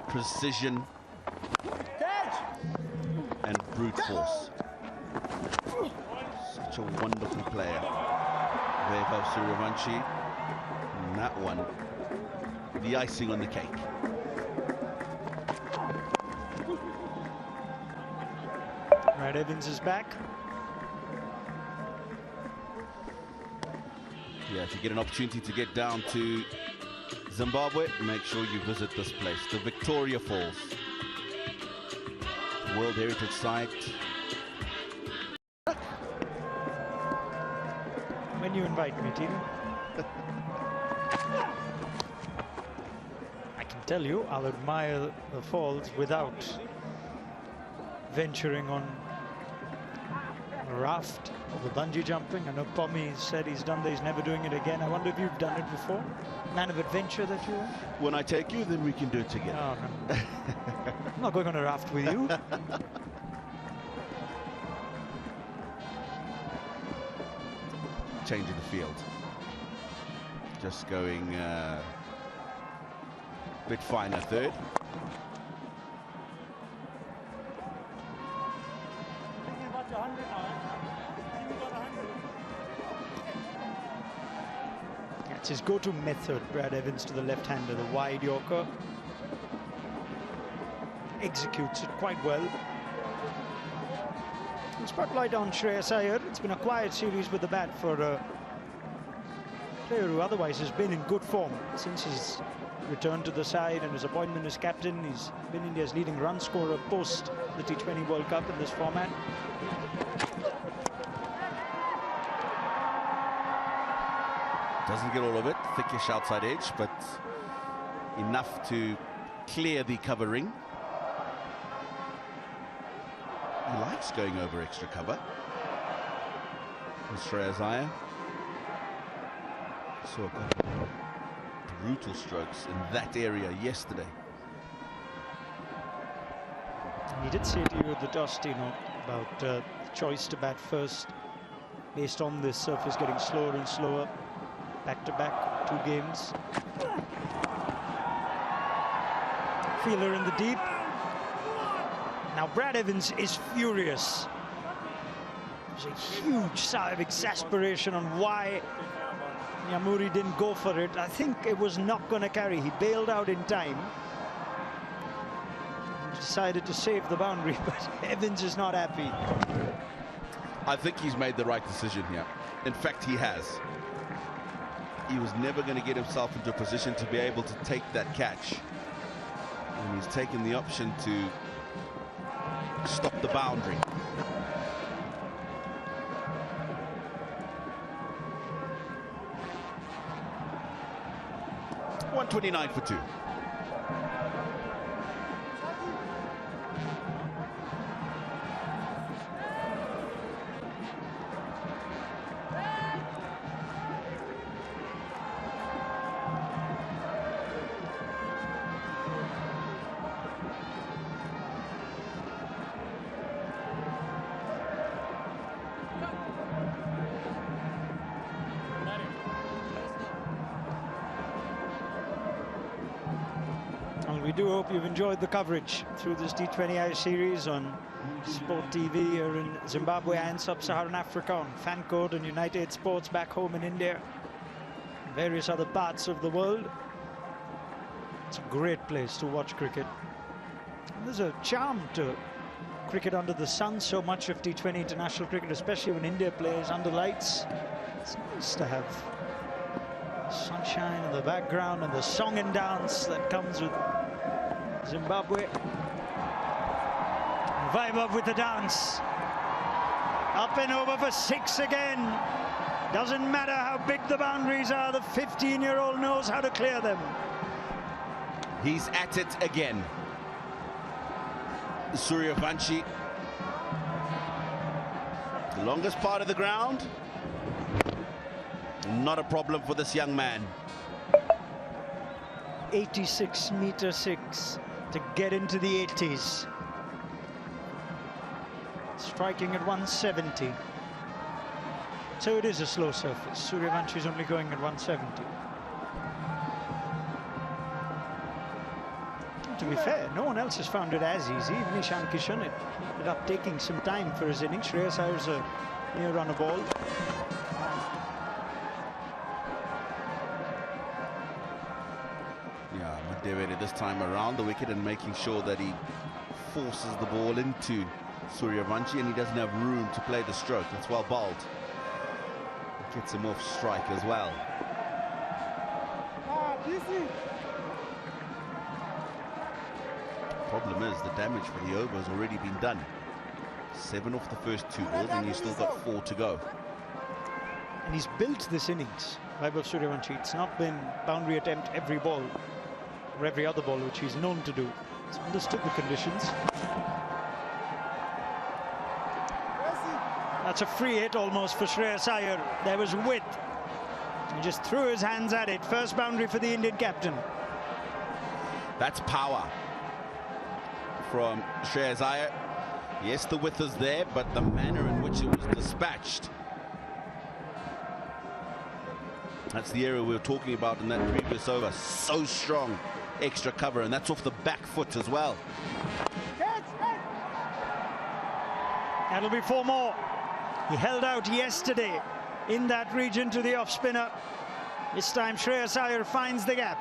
precision, and brute force. Such a wonderful player. Vaibhav Suryavanshi. And that one, the icing on the cake. Right, Evans is back. Yeah, if you get an opportunity to get down to Zimbabwe, make sure you visit this place, the Victoria Falls. World Heritage Site. When you invite me, Tina. I can tell you, I'll admire the falls without venturing on a raft or the bungee jumping. I know Pommy said he's done that, he's never doing it again. I wonder if you've done it before? Man of adventure that you are? When I take you, then we can do it together. Oh, no. I'm not going on a raft with you. Changing the field. Just going a bit finer third. That's his go-to method, Brad Evans to the left-hander, the wide Yorker. Executes it quite well. And spotlight on Shreyas Iyer. It's been a quiet series with the bat for player who otherwise has been in good form since his return to the side and his appointment as captain. He's been India's leading run scorer post the T20 World Cup in this format. Doesn't get all of it, thickish outside edge, but enough to clear the covering. He likes going over extra cover. Shreyas Iyer saw a couple of brutal strokes in that area yesterday. He did say to you at the toss, Tino, about the choice to bat first based on this surface getting slower and slower, back-to-back 2 games. Fielder in the deep. Now Brad Evans is furious. There's a huge sigh of exasperation on why Nyamuri didn't go for it. I think it was not going to carry. He bailed out in time. Decided to save the boundary, but Evans is not happy. I think he's made the right decision here. In fact, he has. He was never going to get himself into a position to be able to take that catch. And he's taken the option to stop the boundary. .129 for 2. We do hope you've enjoyed the coverage through this T20I series on Sport TV here in Zimbabwe and Sub-Saharan Africa, on Fancode and United Sports back home in India, and various other parts of the world. It's a great place to watch cricket. And there's a charm to cricket under the sun. So much of T20 international cricket, especially when India plays under lights, it's nice to have sunshine in the background and the song and dance that comes with Zimbabwe. Vaibhav with the dance. Up and over for 6 again. Doesn't matter how big the boundaries are, the 15-year-old knows how to clear them. He's at it again. Suryavanshi. The longest part of the ground. Not a problem for this young man. 86 meter 6 to get into the 80s. Striking at 170. So it is a slow surface. Suryavanshi is only going at 170. To be fair, no one else has found it as easy. Even Ishan Kishan, it ended up taking some time for his innings. Shreyas Iyer's a near run a ball. Yeah, Madevere this time around the wicket and making sure that he forces the ball into Suryavanshi, and he doesn't have room to play the stroke. It's well bowled. It gets him off strike as well. Problem is, the damage for the over has already been done. 7 off the first 2 balls, and you've still got 4 to go. And he's built this innings, Vaibhav Suryavanshi. It's not been boundary attempt every ball, or every other ball, which he's known to do. He's understood the conditions. That's a free hit almost for Shreyas Iyer. There was width. He just threw his hands at it. First boundary for the Indian captain. That's power from Shreyas Iyer. Yes, the width is there, but the manner in which it was dispatched. That's the area we were talking about in that previous over. So strong, extra cover, and that's off the back foot as well. That'll be 4 more. He held out yesterday in that region to the off spinner. This time Shreyas Iyer finds the gap.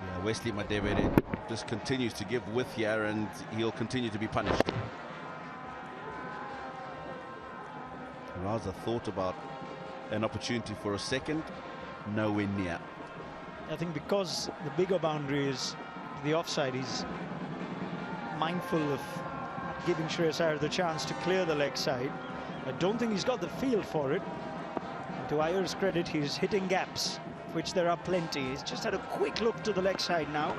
Yeah, Wesley Madevere just continues to give width here, and he'll continue to be punished. Raza thought about an opportunity for a second, nowhere near. I think because the bigger boundary is the offside, he's mindful of giving Shreyas Iyer the chance to clear the leg side. I don't think he's got the feel for it. To Iyer's credit, he's hitting gaps, which there are plenty. He's just had a quick look to the leg side now.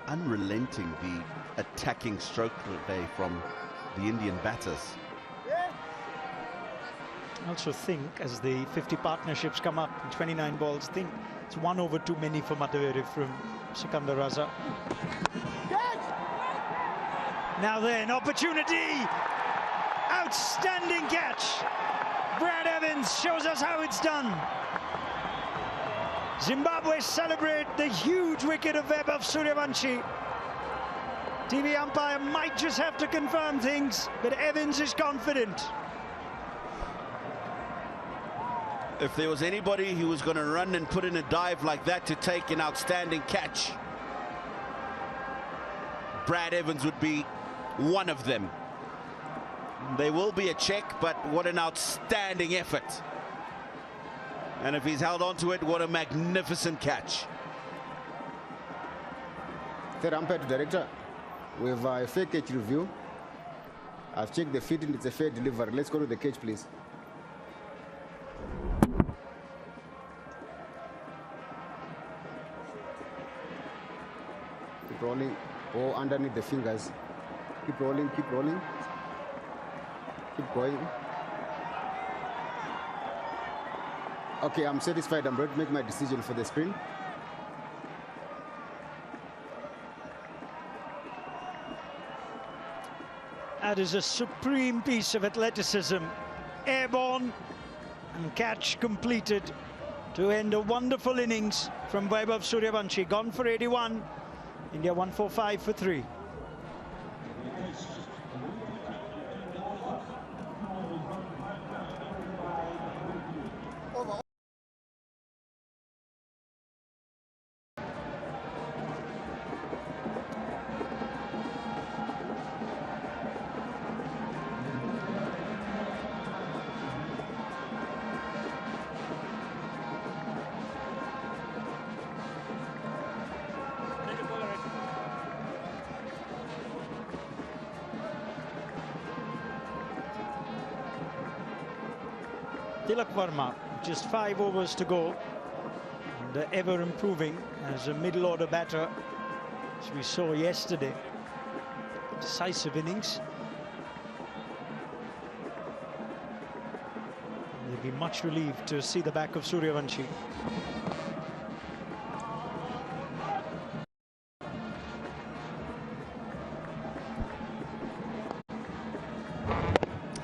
Unrelenting, the attacking stroke play from the Indian batters. I also think, as the 50 partnerships come up in 29 balls, I think it's 1 over too many for Mataveri from Sikandar Raza. Now then, opportunity! Outstanding catch! Brad Evans shows us how it's done. Zimbabwe celebrate the huge wicket of vaibhav Suryavanshi. TV umpire might just have to confirm things, but Evans is confident. If there was anybody who was going to run and put in a dive like that to take an outstanding catch, Brad Evans would be one of them. There will be a check, but what an outstanding effort. And if he's held on to it, what a magnificent catch. Third umpire to director, we have a fair catch review. I've checked the feet and it's a fair delivery. Let's go to the catch, please. Keep rolling. Oh, underneath the fingers. Keep rolling, keep rolling. Keep going. Okay, I'm satisfied. I'm ready to make my decision for the screen. That is a supreme piece of athleticism. Airborne and catch completed to end a wonderful innings from vaibhav Suryavanshi. Gone for 81. India 145 for 3. Tilak Verma, just 5 overs to go, and ever improving as a middle order batter, as we saw yesterday. Decisive innings. They'll be much relieved to see the back of Suryavanshi.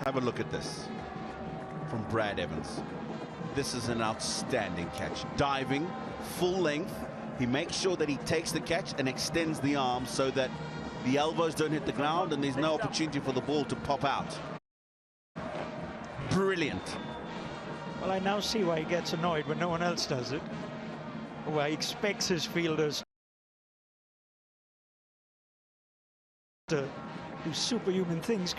Have a look at this from Brad Evans. This is an outstanding catch. Diving, full length. He makes sure that he takes the catch and extends the arm so that the elbows don't hit the ground and there's no opportunity for the ball to pop out. Brilliant. Well, I now see why he gets annoyed when no one else does it. Why he expects his fielders to do superhuman things.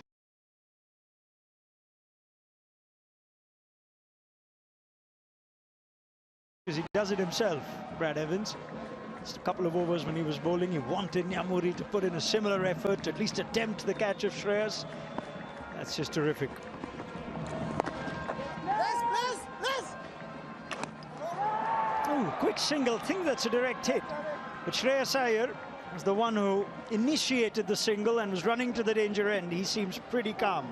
Because he does it himself, Brad Evans. Just a couple of overs when he was bowling, he wanted Nyamuri to put in a similar effort, to at least attempt the catch of Shreyas. That's just terrific. Oh, quick single. Think that's a direct hit. But Shreyas Iyer was the one who initiated the single and was running to the danger end. He seems pretty calm.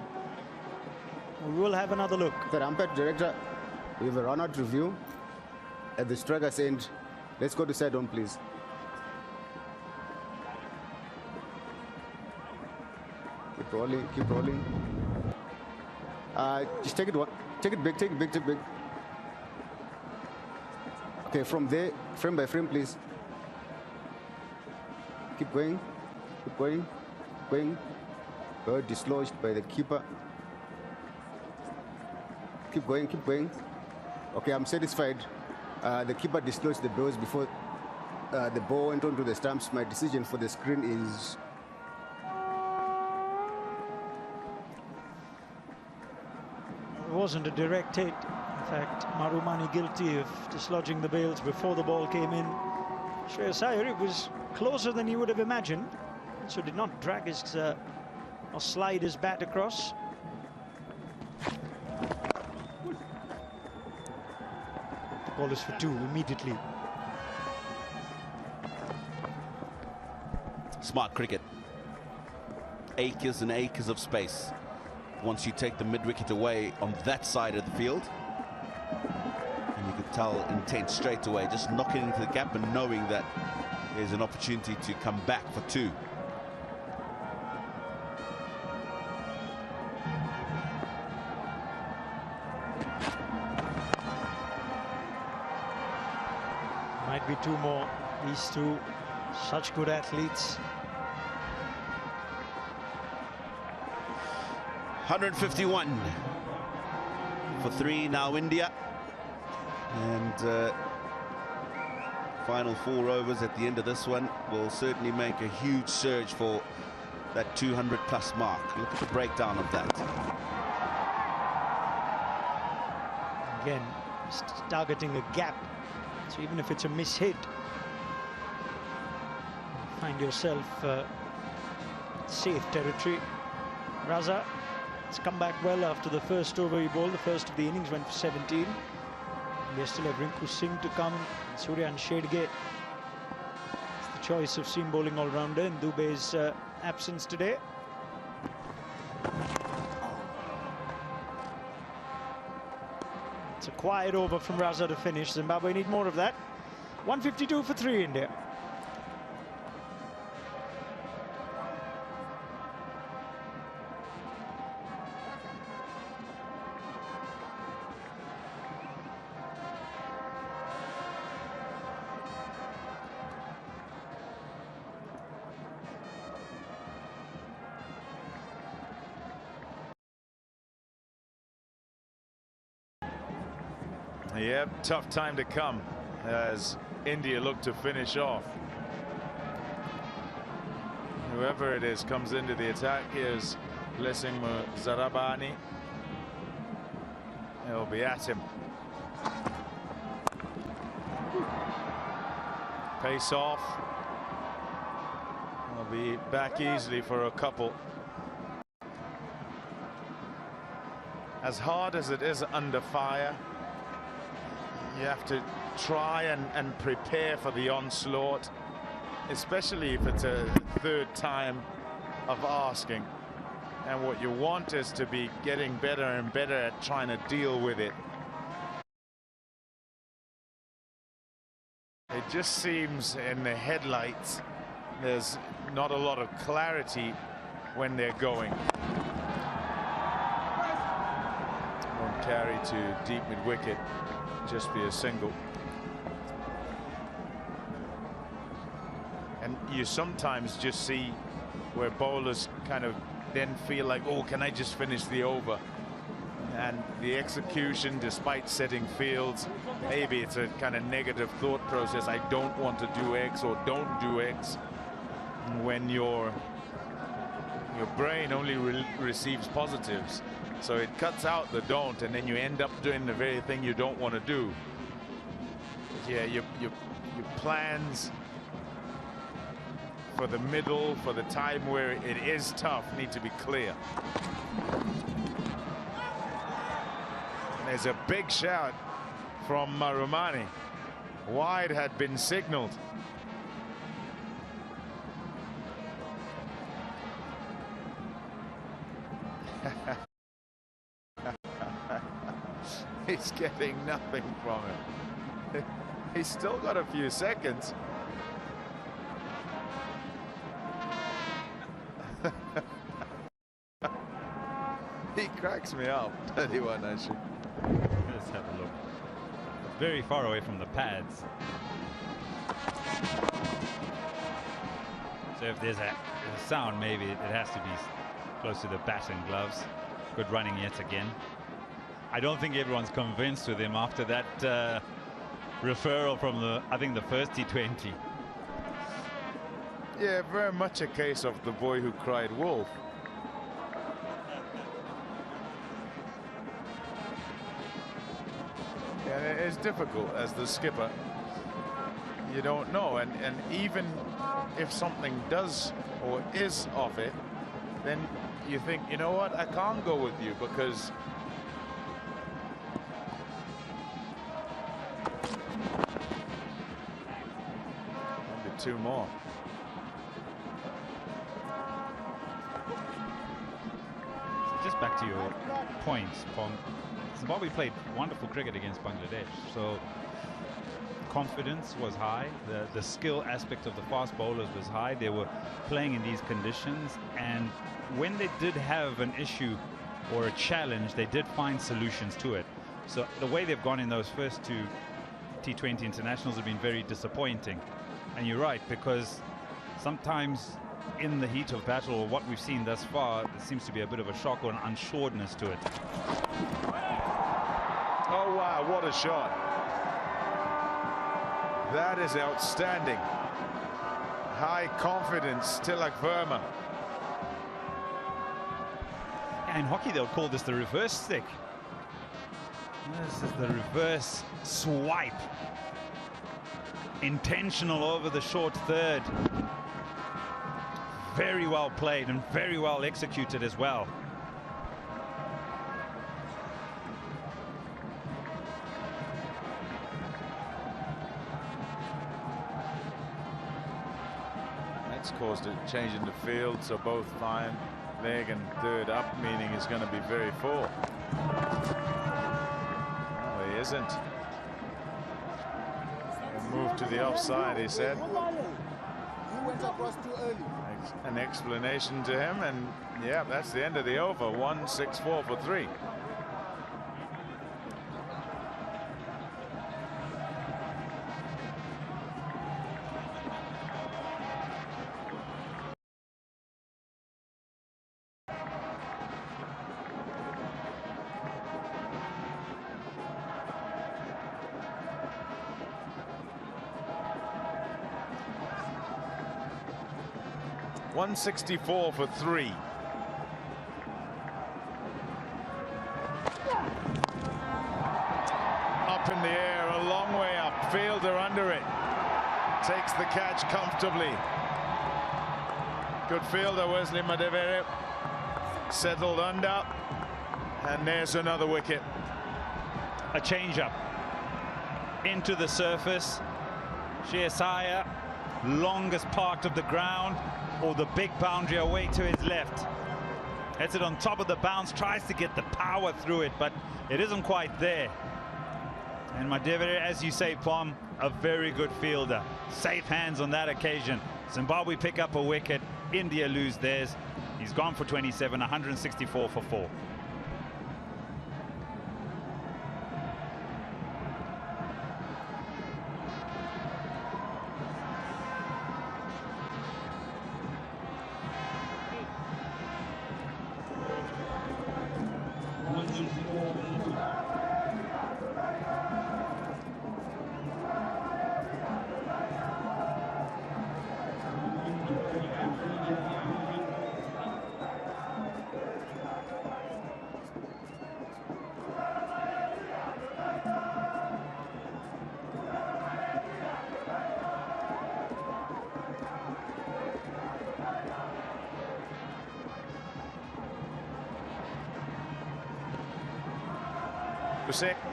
We will have another look. The umpire director, we have a run-out review. At the striker's end, let's go to side on, please. Keep rolling, keep rolling. Just take it one, take it big, take it big, take it big. Okay, from there, frame by frame, please. Keep going, keep going, going. Bird dislodged by the keeper. Keep going, keep going. Okay, I'm satisfied. The keeper dislodged the balls before the ball went onto the stumps. My decision for the screen is it wasn't a direct hit. In fact, Marumani guilty of dislodging the bails before the ball came in. Shreyas Iyer, it was closer than he would have imagined, so did not drag his or slide his bat across. Ball is for 2 immediately. Smart cricket. Acres and acres of space. Once you take the mid-wicket away on that side of the field, and you could tell intent straight away, just knocking into the gap and knowing that there's an opportunity to come back for 2. Might be 2 more. These two, such good athletes. 151 for 3 now, India. And final 4 overs at the end of this one will certainly make a huge surge for that 200+ mark. Look at the breakdown of that. Again, targeting the gap. So even if it's a mishit, find yourself safe territory. Raza has come back well after the first over he bowled. The first of the innings went for 17. They still have Rinku Singh to come. Suryavanshi. It's the choice of seam bowling all-rounder in Dubey's absence today. It's a quiet over from Raza to finish. Zimbabwe need more of that. 152 for 3, India. Yep, tough time to come as India look to finish off. Whoever it is comes into the attack. Here's Blessing Zarabani. He'll be at him. Pace off. He'll be back easily for a couple. As hard as it is under fire, you have to try and prepare for the onslaught, especially if it's a 3rd time of asking. And what you want is to be getting better and better at trying to deal with it. It just seems in the headlights there's not a lot of clarity when they're going. Won't carry to deep mid-wicket. Just be a single. And you sometimes just see where bowlers kind of then feel like, oh, can I just finish the over? And the execution, despite setting fields, maybe it's a kind of negative thought process. I don't want to do X or don't do X. When your brain only receives positives. So it cuts out the don't, and then you end up doing the very thing you don't want to do. Yeah, your plans for the middle, for the time where it is tough, need to be clear. There's a big shout from Marumani. Wide had been signaled. He's getting nothing from him. He's still got a few seconds. He cracks me up. 31, actually. Let's have a look. Very far away from the pads. So if there's a sound, maybe it has to be close to the bat and gloves. Good running yet again. I don't think everyone's convinced with him after that referral from I think the first T20. Yeah, very much a case of the boy who cried wolf. Yeah, it's difficult as the skipper. You don't know, and even if something does or is off it, then you think, you know what, I can't go with you because maybe two more. Just back to your points, Pom. Zimbabwe played wonderful cricket against Bangladesh, so confidence was high, the skill aspect of the fast bowlers was high. They were playing in these conditions, and when they did have an issue or a challenge, they did find solutions to it. So the way they've gone in those first two T20 internationals have been very disappointing. And you're right, because sometimes in the heat of battle, or what we've seen thus far, there seems to be a bit of a shock or an unsureness to it. Oh wow, what a shot. That is outstanding. High confidence, Tilak Verma. In hockey, they'll call this the reverse stick. This is the reverse swipe. Intentional over the short third. Very well played and very well executed as well. That's caused a change in the field, so both fine leg and third up, meaning he's going to be very full. No, he isn't. He'll move to the offside, he said. You went across too early. An explanation to him, and yeah, that's the end of the over. 164 for 3. .164 for 3. Up in the air, a long way up. Fielder under it. Takes the catch comfortably. Good fielder, Wesley Madevere. Settled under. And there's another wicket. A change-up into the surface. Shiasaya, longest part of the ground, or the big boundary away to his left. Hits it on top of the bounce, tries to get the power through it, but it isn't quite there. And Madevere, as you say, Pom, a very good fielder. Safe hands on that occasion. Zimbabwe pick up a wicket, India lose theirs. He's gone for 27, 164 for 4.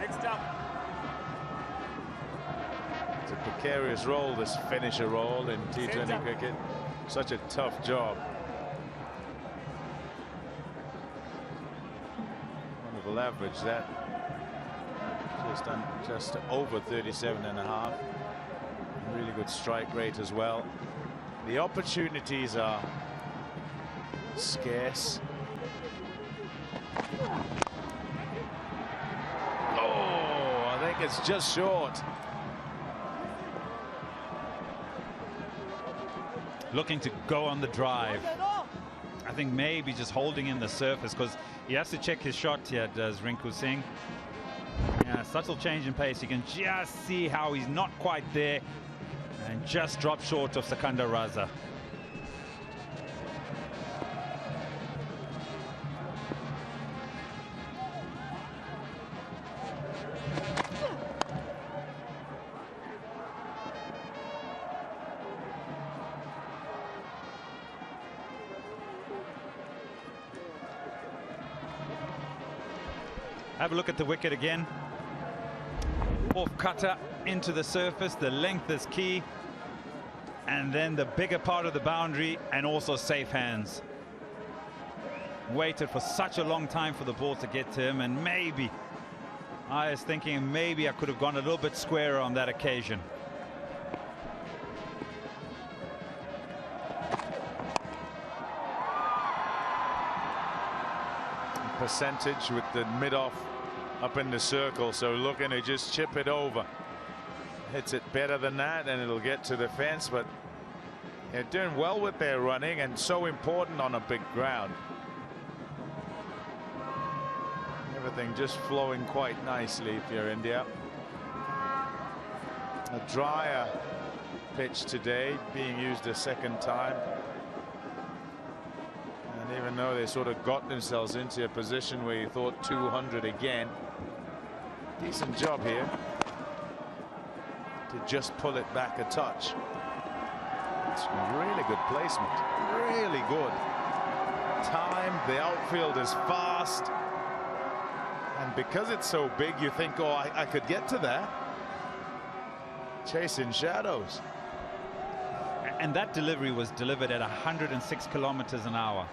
Next up. It's a precarious role, this finisher role in T20 cricket. Such a tough job. Wonderful average that. Just over 37.5. Really good strike rate as well. The opportunities are scarce. It's just short. Looking to go on the drive. I think maybe just holding in the surface, because he has to check his shot here, does Rinku Singh. Yeah, a subtle change in pace. You can just see how he's not quite there and just dropped short of Sekunda Raza. Have a look at the wicket again. Off cutter into the surface. The length is key. And then the bigger part of the boundary and also safe hands. Waited for such a long time for the ball to get to him, and maybe, I was thinking maybe I could have gone a little bit squarer on that occasion. Percentage with the mid-off up in the circle, so looking to just chip it over. Hits it better than that and it'll get to the fence, but they're doing well with their running, and so important on a big ground. Everything just flowing quite nicely if you're India. A drier pitch today, being used a second time. And even though they sort of got themselves into a position where you thought 200 again, decent job here to just pull it back a touch. It's really good placement, really good time. The outfield is fast, and because it's so big, you think, oh, I could get to that. Chasing shadows. And that delivery was delivered at 106 kilometers an hour.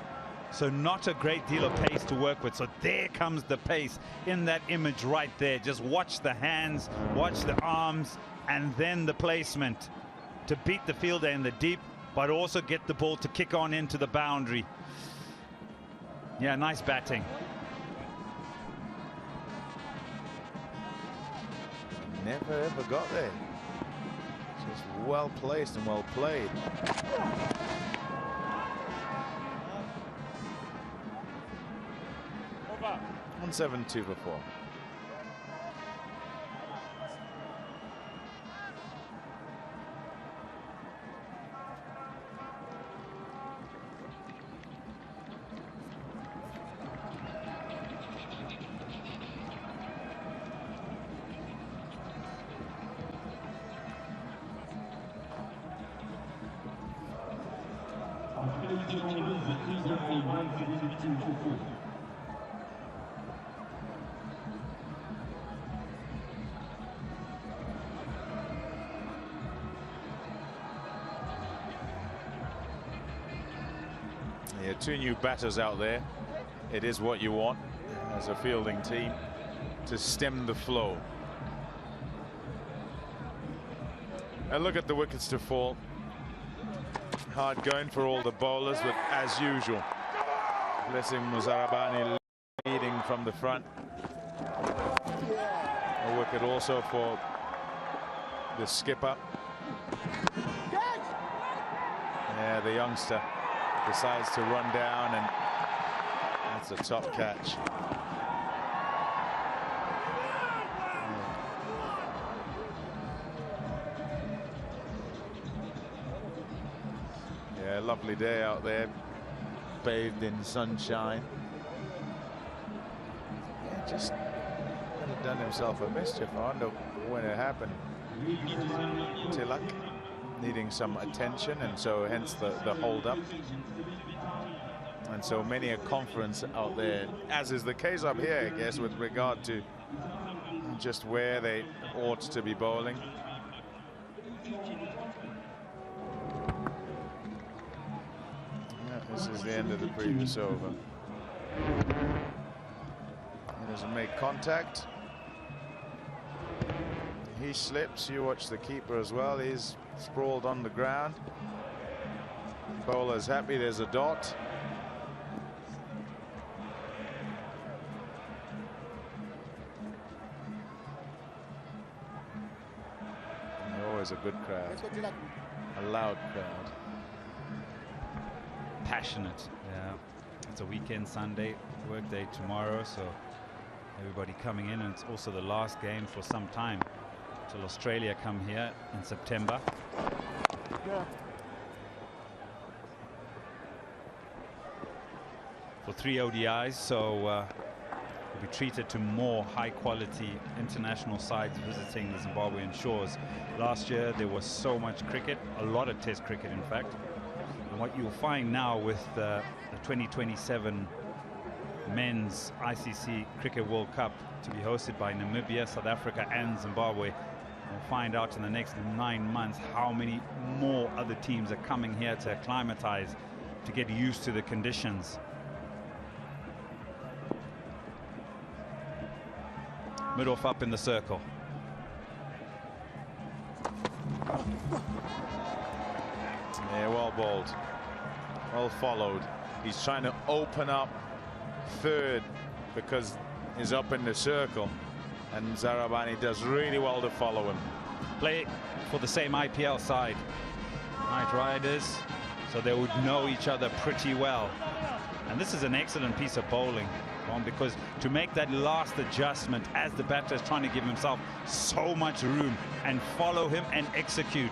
So not a great deal of pace to work with. So there comes the pace in that image right there. Just watch the hands, watch the arms, and then the placement to beat the fielder in the deep, but also get the ball to kick on into the boundary. Yeah, nice batting. Never ever got there. Just well placed and well played. 172 for 4. Yeah, 2 new batters out there. It is what you want as a fielding team, to stem the flow. And look at the wickets to fall. Hard going for all the bowlers, but as usual, Blessing Muzarabani leading from the front. A wicket also for the skipper. Yeah, the youngster decides to run down, and that's a top catch. Yeah, lovely day out there, bathed in sunshine. Yeah, just could have done himself a mischief. I wonder when it happened. Tilak needing some attention, and so hence the hold up. And so many a conference out there, as is the case up here, I guess, with regard to just where they ought to be bowling. Yeah, this is the end of the previous over. He doesn't make contact. He slips. You watch the keeper as well. He's sprawled on the ground. Bowler's happy. There's a dot. And always a good crowd. A loud crowd. Passionate. Yeah. It's a weekend Sunday, work day tomorrow, so Everybody coming in, and it's also the last game for some time till Australia come here in September. Yeah. For 3 ODIs, so we'll be treated to more high-quality international sides visiting the Zimbabwean shores. Last year there was so much cricket, a lot of test cricket in fact. And what you'll find now with the 2027 Men's ICC Cricket World Cup to be hosted by Namibia, South Africa and Zimbabwe, we'll find out in the next 9 months how many more other teams are coming here to acclimatize, to get used to the conditions. Mid-off up in the circle. Yeah, well bowled. Well followed. He's trying to open up third because he's up in the circle. And Zarabani does really well to follow him. Play for the same IPL side. Knight Riders, so they would know each other pretty well. And this is an excellent piece of bowling, because to make that last adjustment as the batter is trying to give himself so much room and follow him and execute.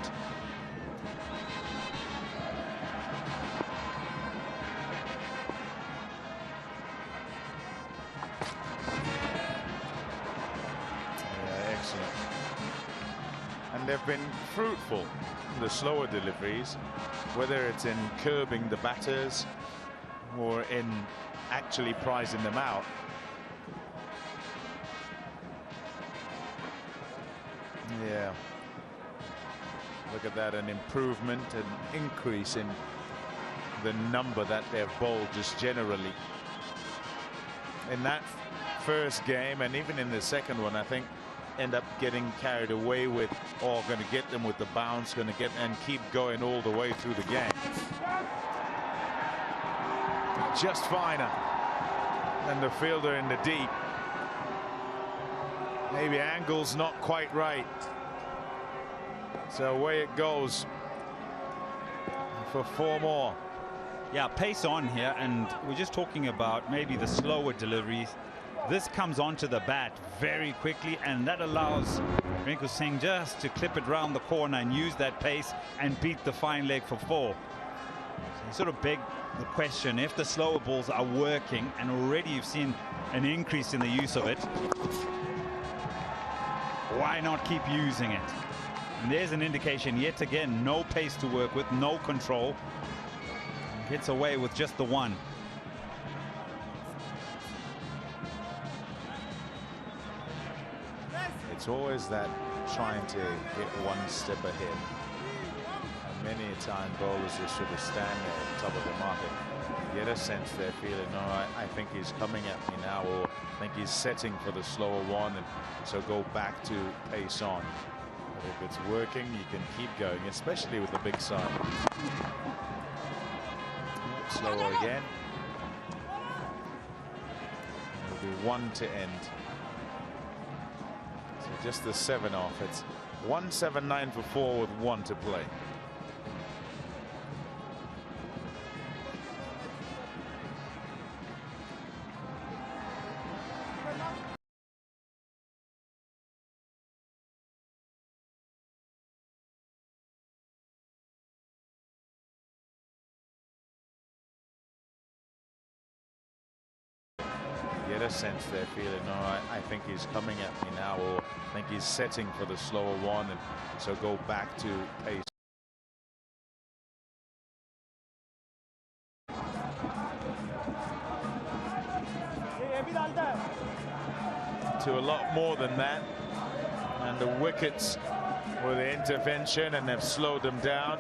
Yeah, excellent. And they've been fruitful, the slower deliveries, whether it's in curbing the batters or in actually prizing them out. Yeah. Look at that, an improvement, an increase in the number that they've bowled just generally. In that first game and even in the second one, I think end up getting carried away with, or going to get them with the bounce, going to get and keep going all the way through the game. Just finer than the fielder in the deep. Maybe angle's not quite right. So away it goes for 4 more. Yeah, pace on here, and we're just talking about maybe the slower deliveries. This comes onto the bat very quickly, and that allows Rinku Singh just to clip it round the corner and use that pace and beat the fine leg for 4. So you sort of beg the question, if the slower balls are working, and already you've seen an increase in the use of it, why not keep using it? And there's an indication yet again, no pace to work with, no control. Gets away with just the 1. It's always that trying to get 1 step ahead. And many a time bowlers just sort of stand there at the top of the market. You get a sense they're feeling, no, I think he's coming at me now, or I think he's setting for the slower one, and so go back to pace on. But if it's working, you can keep going, especially with the big side. Slower again. It'll be 1 to end. So just the 7 off. It's 179 for 4 with 1 to play. Get a sense they're feeling, no, I think he's coming at me now, or I think he's setting for the slower one, and so go back to pace. To a lot more than that, and the wickets were the intervention, and they've slowed them down.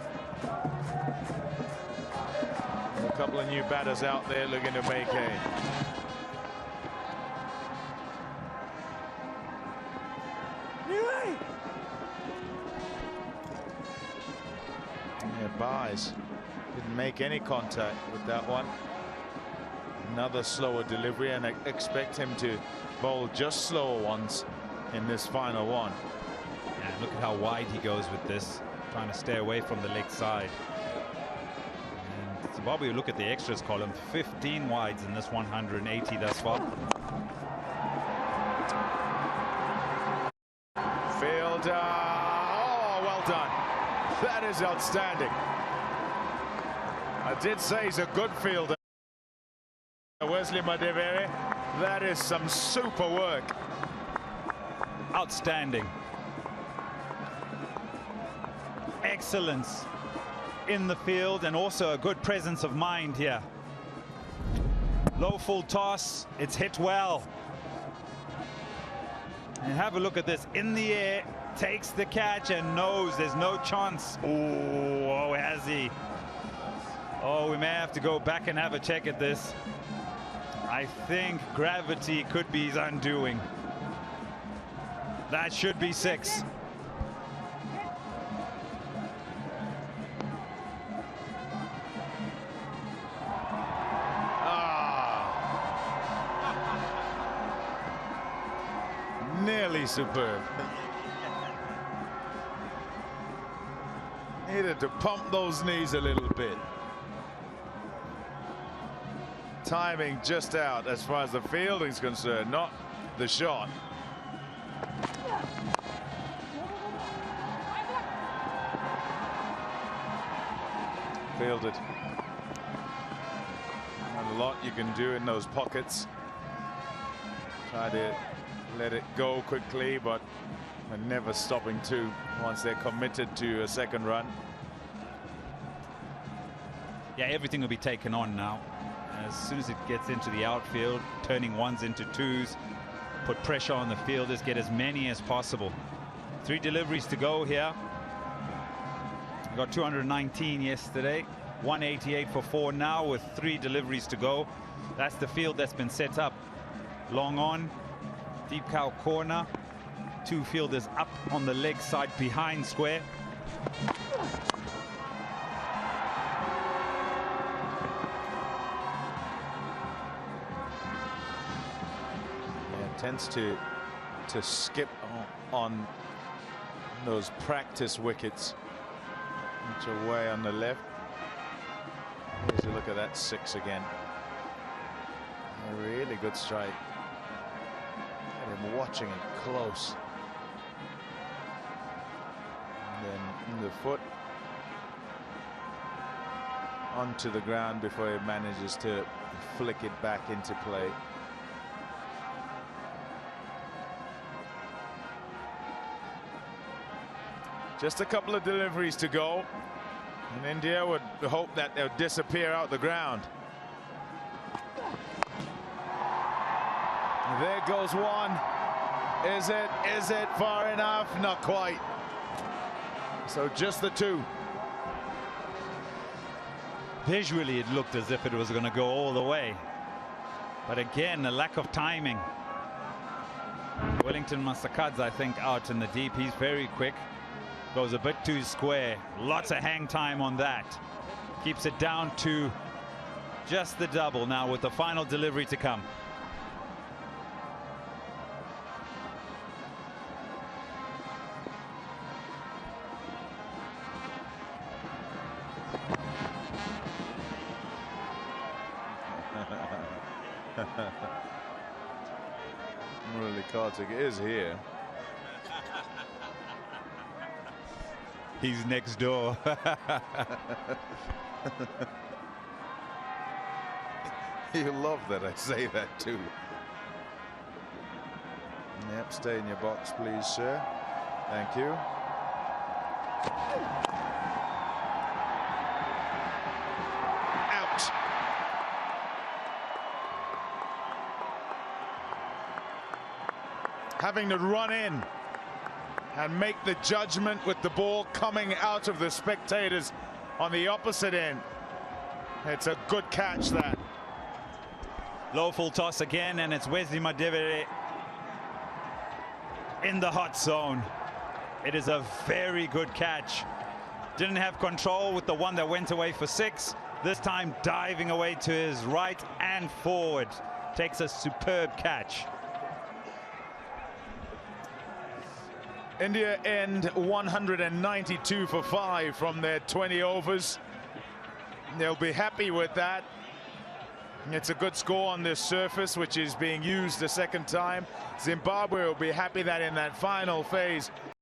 A couple of new batters out there looking to make hay. Yeah, Buys didn't make any contact with that one. Another slower delivery, and I expect him to bowl just slower ones in this final one. Yeah, look at how wide he goes with this, trying to stay away from the leg side. And Zimbabwe, look at the extras column, 15 wides in this 180 thus far. That is outstanding. I did say he's a good fielder. Wesley Madevere. That is some super work. Outstanding. Excellence in the field and also a good presence of mind here. Low full toss. It's hit well. And have a look at this. In the air. Takes the catch and knows there's no chance. Oh, has he? Oh, we may have to go back and have a check at this. I think gravity could be his undoing. That should be 6. Nearly superb. Needed to pump those knees a little bit. Timing just out as far as the fielding's concerned, not the shot. Fielded. Not a lot you can do in those pockets. Try to let it go quickly, but never stopping to once they're committed to a second run. Yeah, everything will be taken on now. As soon as it gets into the outfield, turning 1s into 2s, put pressure on the fielders, get as many as possible. 3 deliveries to go here. We got 219 yesterday, 188 for 4 now with 3 deliveries to go. That's the field that's been set up. Long on, deep cow corner, 2 fielders up on the leg side behind square. Tends to skip on those practice wickets, which are way on the left. Here's a look at that 6 again. A really good strike. And I'm watching it close. And then in the foot onto the ground before he manages to flick it back into play. Just a couple of deliveries to go, and India would hope that they'll disappear out the ground. There goes one. Is it far enough? Not quite. So just the 2. Visually, it looked as if it was going to go all the way. But again, a lack of timing. Wellington Masakadze, I think, out in the deep. He's very quick. Goes a bit too square. Lots of hang time on that. Keeps it down to just the double now with the final delivery to come. Murali Kartik is here. He's next door. You love that I say that too. Yep, stay in your box, please, sir. Thank you. Out. Having to run in and make the judgment with the ball coming out of the spectators on the opposite end. It's a good catch, that. Low full toss again, and it's Wesley Madevere in the hot zone. It is a very good catch. Didn't have control with the one that went away for 6. This time diving away to his right and forward. Takes a superb catch. India end 192 for 5 from their 20 overs. They'll be happy with that. It's a good score on this surface, which is being used a second time. Zimbabwe will be happy that in that final phase